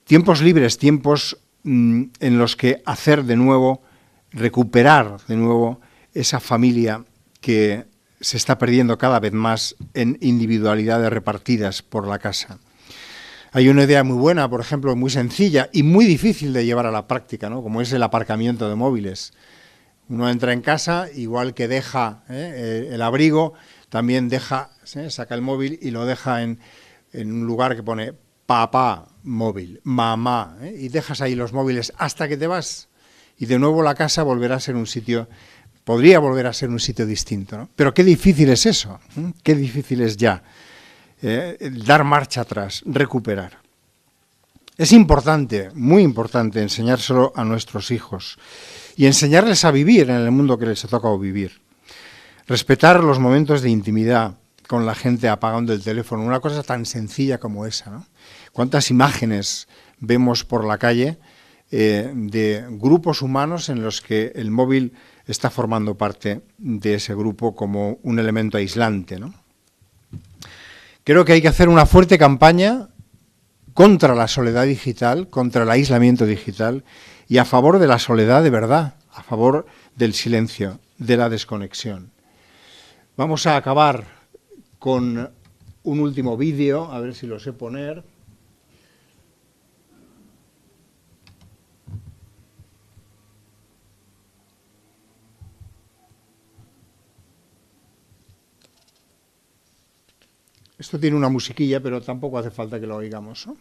Tiempos libres, tiempos en los que hacer de nuevo, recuperar de nuevo esa familia que se está perdiendo cada vez más en individualidades repartidas por la casa. Hay una idea muy buena, por ejemplo, muy sencilla y muy difícil de llevar a la práctica, ¿no?, como es el aparcamiento de móviles. Uno entra en casa, igual que deja el abrigo, también deja, saca el móvil y lo deja en un lugar que pone papá móvil, mamá, y dejas ahí los móviles hasta que te vas. Y de nuevo la casa volverá a ser un sitio, podría volver a ser un sitio distinto, ¿no? Pero qué difícil es eso, qué difícil es ya dar marcha atrás, recuperar. Es importante, muy importante, enseñárselo a nuestros hijos y enseñarles a vivir en el mundo que les ha tocado vivir. Respetar los momentos de intimidad con la gente apagando el teléfono, una cosa tan sencilla como esa, ¿no? ¿Cuántas imágenes vemos por la calle de grupos humanos en los que el móvil está formando parte de ese grupo como un elemento aislante, ¿no? Creo que hay que hacer una fuerte campaña contra la soledad digital, contra el aislamiento digital y a favor de la soledad de verdad, a favor del silencio, de la desconexión. Vamos a acabar con un último vídeo, a ver si lo sé poner. Esto tiene una musiquilla, pero tampoco hace falta que lo oigamos, ¿no?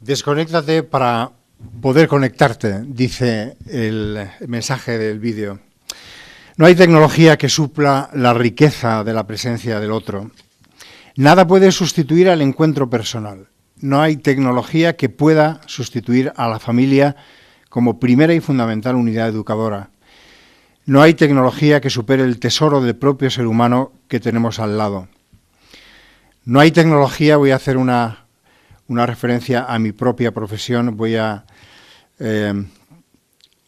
Desconéctate para poder conectarte, dice el mensaje del vídeo. No hay tecnología que supla la riqueza de la presencia del otro. Nada puede sustituir al encuentro personal. No hay tecnología que pueda sustituir a la familia como primera y fundamental unidad educadora. No hay tecnología que supere el tesoro del propio ser humano que tenemos al lado. No hay tecnología, voy a hacer una referencia a mi propia profesión,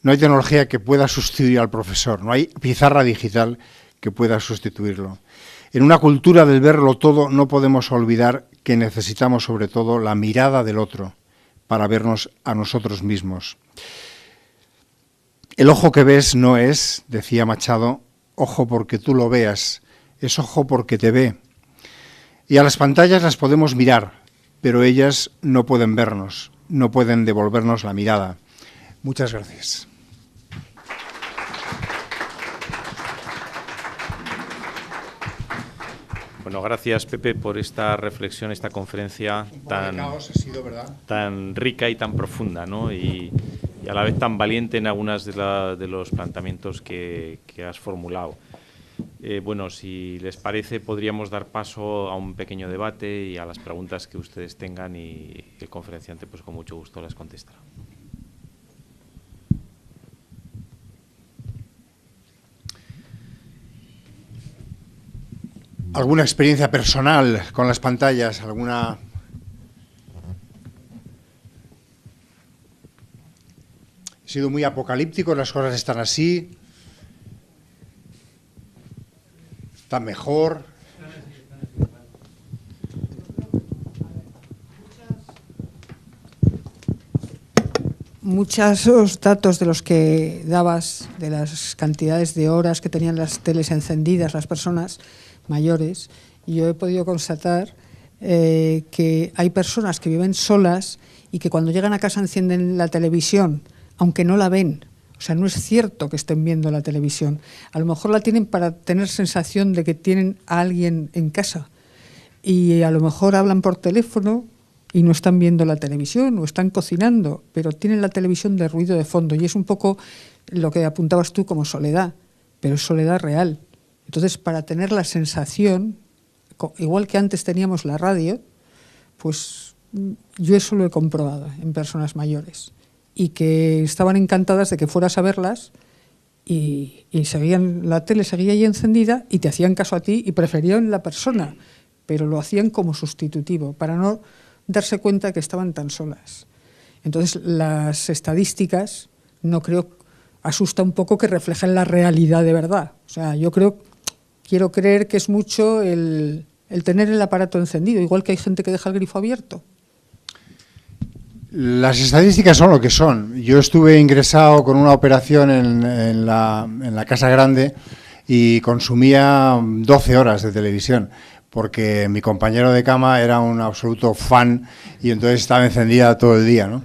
no hay tecnología que pueda sustituir al profesor, no hay pizarra digital que pueda sustituirlo. En una cultura del verlo todo no podemos olvidar que necesitamos sobre todo la mirada del otro para vernos a nosotros mismos. El ojo que ves no es, decía Machado, ojo porque tú lo veas, es ojo porque te ve. Y a las pantallas las podemos mirar, pero ellas no pueden vernos, no pueden devolvernos la mirada. Muchas gracias. Bueno, gracias, Pepe, por esta reflexión, esta conferencia tan rica y tan profunda, ¿no? Y a la vez tan valiente en algunas de los planteamientos que has formulado. Bueno, si les parece, podríamos dar paso a un pequeño debate y a las preguntas que ustedes tengan, y el conferenciante, pues con mucho gusto las contestará. ¿Alguna experiencia personal con las pantallas? ¿Alguna? ¿Ha sido muy apocalíptico? ¿Las cosas están así? ¿Están mejor? Muchos datos de los que dabas, de las cantidades de horas que tenían las teles encendidas las personas mayores, y yo he podido constatar que hay personas que viven solas y que cuando llegan a casa encienden la televisión, aunque no la ven. O sea, no es cierto que estén viendo la televisión. A lo mejor la tienen para tener sensación de que tienen a alguien en casa, y a lo mejor hablan por teléfono y no están viendo la televisión, o están cocinando, pero tienen la televisión de ruido de fondo, y es un poco lo que apuntabas tú como soledad, pero es soledad real. Entonces, para tener la sensación, igual que antes teníamos la radio, pues yo eso lo he comprobado en personas mayores, y que estaban encantadas de que fueras a verlas y seguían, la tele seguía ahí encendida y te hacían caso a ti y preferían la persona, pero lo hacían como sustitutivo, para no darse cuenta que estaban tan solas. Entonces, las estadísticas, no creo, asusta un poco que reflejen la realidad de verdad. O sea, quiero creer que es mucho el tener el aparato encendido, igual que hay gente que deja el grifo abierto. Las estadísticas son lo que son. Yo estuve ingresado con una operación en la Casa Grande y consumía 12 horas de televisión, porque mi compañero de cama era un absoluto fan y entonces estaba encendida todo el día, ¿no?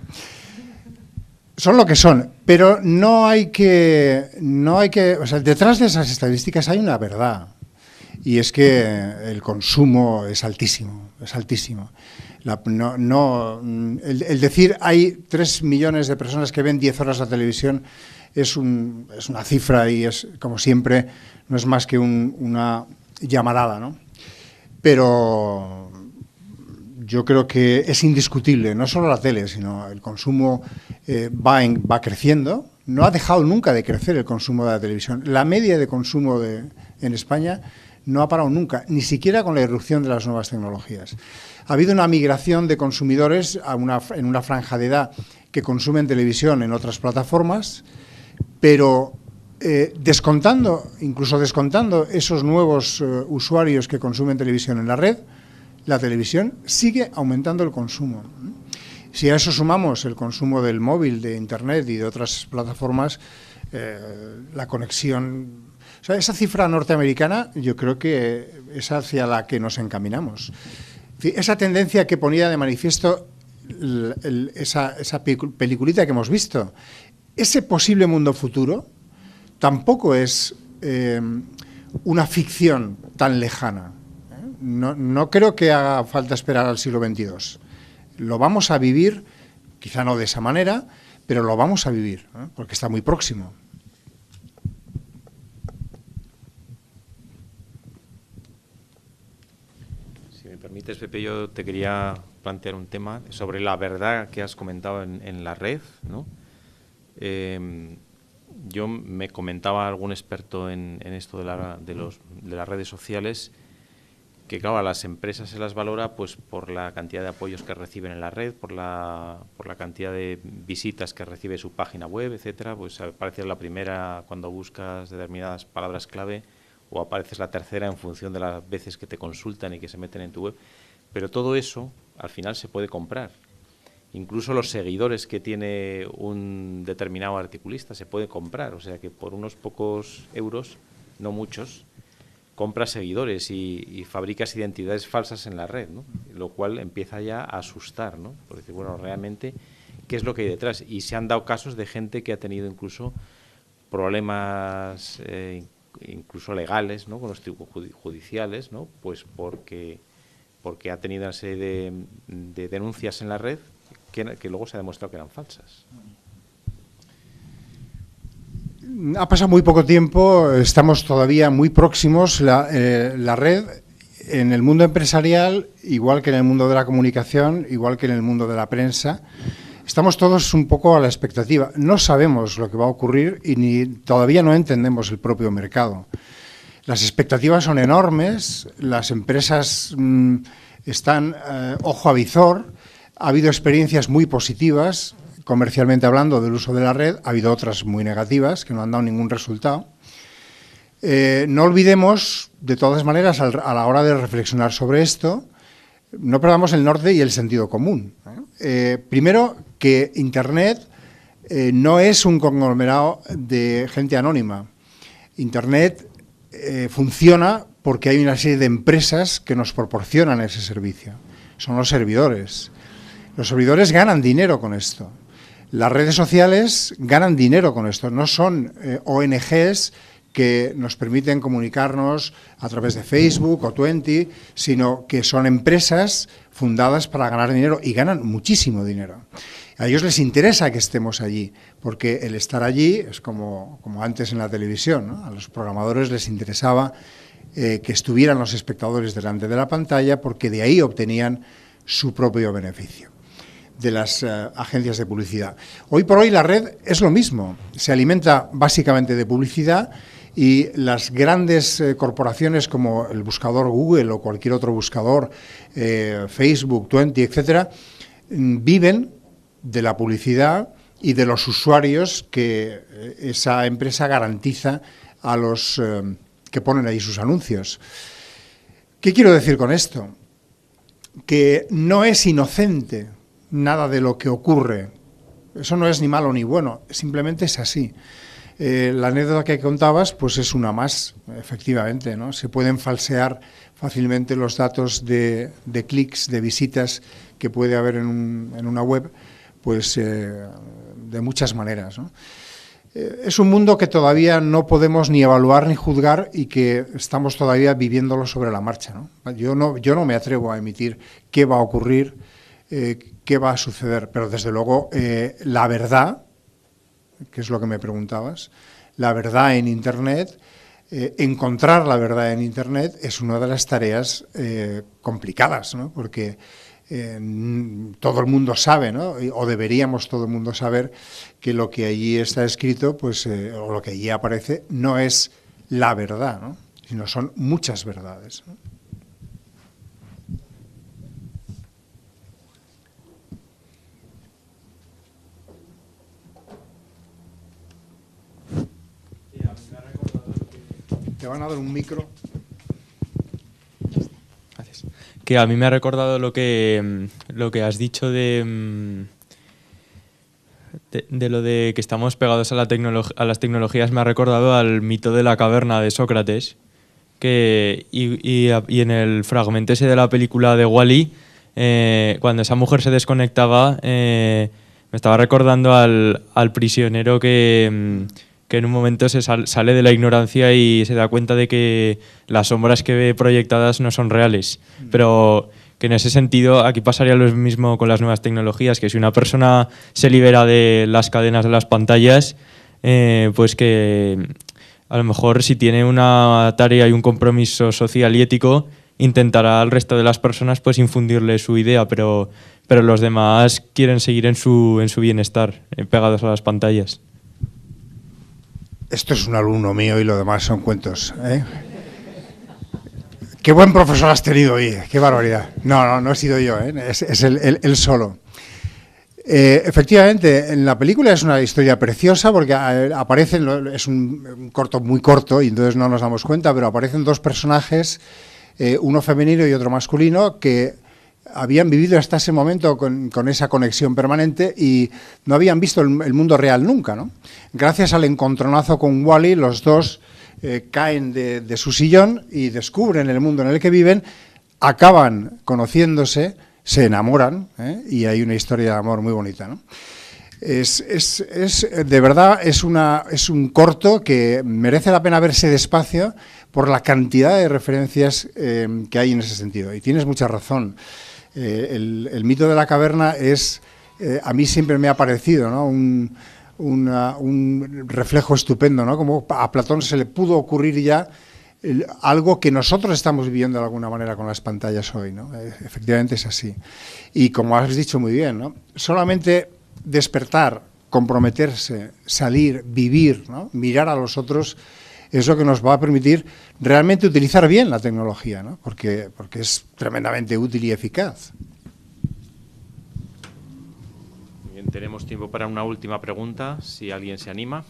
Son lo que son, pero no hay que, o sea, detrás de esas estadísticas hay una verdad, y es que el consumo es altísimo, es altísimo. El decir hay 3 millones de personas que ven 10 horas la televisión es una cifra, y es, como siempre, no es más que una llamarada, ¿no? Pero yo creo que es indiscutible, no solo la tele, sino el consumo va creciendo. No ha dejado nunca de crecer el consumo de la televisión. La media de consumo en España no ha parado nunca, ni siquiera con la irrupción de las nuevas tecnologías. Ha habido una migración de consumidores en una franja de edad que consumen televisión en otras plataformas, pero incluso descontando esos nuevos usuarios que consumen televisión en la red, la televisión sigue aumentando el consumo. Si a eso sumamos el consumo del móvil, de Internet y de otras plataformas, la conexión... O sea, esa cifra norteamericana yo creo que es hacia la que nos encaminamos. Esa tendencia que ponía de manifiesto esa peliculita que hemos visto, ese posible mundo futuro, tampoco es una ficción tan lejana. No creo que haga falta esperar al siglo XXII. Lo vamos a vivir, quizá no de esa manera, pero lo vamos a vivir, porque está muy próximo. permites, Pepe, yo te quería plantear un tema sobre la verdad que has comentado en la red, ¿no? Yo me comentaba algún experto en esto de las redes sociales que, claro, a las empresas se las valora pues por la cantidad de apoyos que reciben en la red, por la cantidad de visitas que recibe su página web, etcétera. Pues apareces la primera cuando buscas determinadas palabras clave, o apareces la tercera en función de las veces que te consultan y que se meten en tu web. Pero todo eso al final se puede comprar. Incluso los seguidores que tiene un determinado articulista se puede comprar. O sea que por unos pocos euros, no muchos, compras seguidores y fabricas identidades falsas en la red, ¿no? Lo cual empieza ya a asustar, ¿no? Porque decir, bueno, realmente, ¿qué es lo que hay detrás? Y se han dado casos de gente que ha tenido incluso problemas incluso legales, ¿no? Con los tribunales judiciales, ¿no? Pues porque ha tenido una serie de denuncias en la red que luego se ha demostrado que eran falsas. Ha pasado muy poco tiempo, estamos todavía muy próximos. La red en el mundo empresarial, igual que en el mundo de la comunicación, igual que en el mundo de la prensa, estamos todos un poco a la expectativa. No sabemos lo que va a ocurrir y todavía no entendemos el propio mercado. Las expectativas son enormes, las empresas están ojo a visor, ha habido experiencias muy positivas, comercialmente hablando, del uso de la red, ha habido otras muy negativas que no han dado ningún resultado. No olvidemos, de todas maneras, a la hora de reflexionar sobre esto, no perdamos el norte y el sentido común. Primero, que Internet no es un conglomerado de gente anónima. Internet funciona porque hay una serie de empresas que nos proporcionan ese servicio. Son los servidores. Los servidores ganan dinero con esto. Las redes sociales ganan dinero con esto. No son ONGs que nos permiten comunicarnos a través de Facebook o Twenty, sino que son empresas fundadas para ganar dinero y ganan muchísimo dinero. A ellos les interesa que estemos allí, porque el estar allí es como antes en la televisión, ¿no? A los programadores les interesaba que estuvieran los espectadores delante de la pantalla, porque de ahí obtenían su propio beneficio, de las agencias de publicidad. Hoy por hoy la red es lo mismo, se alimenta básicamente de publicidad, y las grandes corporaciones como el buscador Google o cualquier otro buscador, Facebook, Twenty, etcétera, viven de la publicidad y de los usuarios que esa empresa garantiza a los que ponen ahí sus anuncios. ¿Qué quiero decir con esto? Que no es inocente nada de lo que ocurre. Eso no es ni malo ni bueno, simplemente es así. La anécdota que contabas pues es una más, efectivamente, ¿no? Se pueden falsear fácilmente los datos de clics, de visitas que puede haber en una web, pues de muchas maneras, ¿no? Es un mundo que todavía no podemos ni evaluar ni juzgar y que estamos todavía viviéndolo sobre la marcha, ¿no? Yo no me atrevo a emitir qué va a ocurrir, qué va a suceder, pero desde luego la verdad, que es lo que me preguntabas, la verdad en Internet, encontrar la verdad en Internet es una de las tareas complicadas, ¿no? Porque todo el mundo sabe, ¿no? O deberíamos todo el mundo saber que lo que allí está escrito, pues, o lo que allí aparece, no es la verdad, ¿no? Sino son muchas verdades, ¿no? Te van a dar un micro. Gracias. Que a mí me ha recordado lo que has dicho de lo de que estamos pegados a las tecnologías. Me ha recordado al mito de la caverna de Sócrates, y en el fragmento ese de la película de Wall-E, cuando esa mujer se desconectaba, me estaba recordando al prisionero que en un momento sale de la ignorancia y se da cuenta de que las sombras que ve proyectadas no son reales. Pero que en ese sentido aquí pasaría lo mismo con las nuevas tecnologías, que si una persona se libera de las cadenas de las pantallas, pues que a lo mejor si tiene una tarea y un compromiso social y ético, intentará al resto de las personas pues infundirle su idea, pero los demás quieren seguir en su bienestar, pegados a las pantallas. Esto es un alumno mío y lo demás son cuentos, ¿eh? Qué buen profesor has tenido hoy, qué barbaridad. No he sido yo, ¿eh? Es él solo. Efectivamente, en la película es una historia preciosa porque aparecen, es un corto muy corto y entonces no nos damos cuenta, pero aparecen dos personajes, uno femenino y otro masculino, que habían vivido hasta ese momento con esa conexión permanente y no habían visto el mundo real nunca, ¿no? Gracias al encontronazo con Wall-E, los dos caen de su sillón y descubren el mundo en el que viven, acaban conociéndose, se enamoran, y hay una historia de amor muy bonita, ¿no? De verdad, es un corto que merece la pena verse despacio por la cantidad de referencias que hay en ese sentido. Y tienes mucha razón. El mito de la caverna a mí siempre me ha parecido, ¿no?, un reflejo estupendo, ¿no? Como a Platón se le pudo ocurrir ya algo que nosotros estamos viviendo de alguna manera con las pantallas hoy, ¿no? Efectivamente es así. Y como has dicho muy bien, ¿no?, solamente despertar, comprometerse, salir, vivir, ¿no?, mirar a los otros, es lo que nos va a permitir realmente utilizar bien la tecnología, ¿no?, porque es tremendamente útil y eficaz. Bien, tenemos tiempo para una última pregunta, si alguien se anima.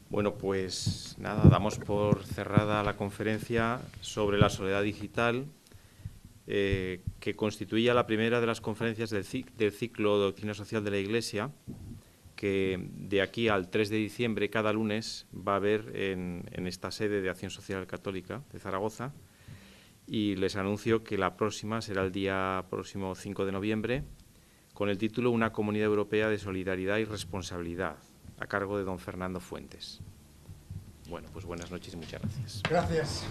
Bueno, pues nada, damos por cerrada la conferencia sobre la soledad digital, que constituía la primera de las conferencias del ciclo Doctrina Social de la Iglesia, que de aquí al 3 de diciembre, cada lunes, va a haber en esta sede de Acción Social Católica de Zaragoza, y les anuncio que la próxima será el día próximo 5 de noviembre, con el título Una Comunidad Europea de Solidaridad y Responsabilidad, a cargo de don Fernando Fuentes. Bueno, pues buenas noches y muchas gracias. Gracias.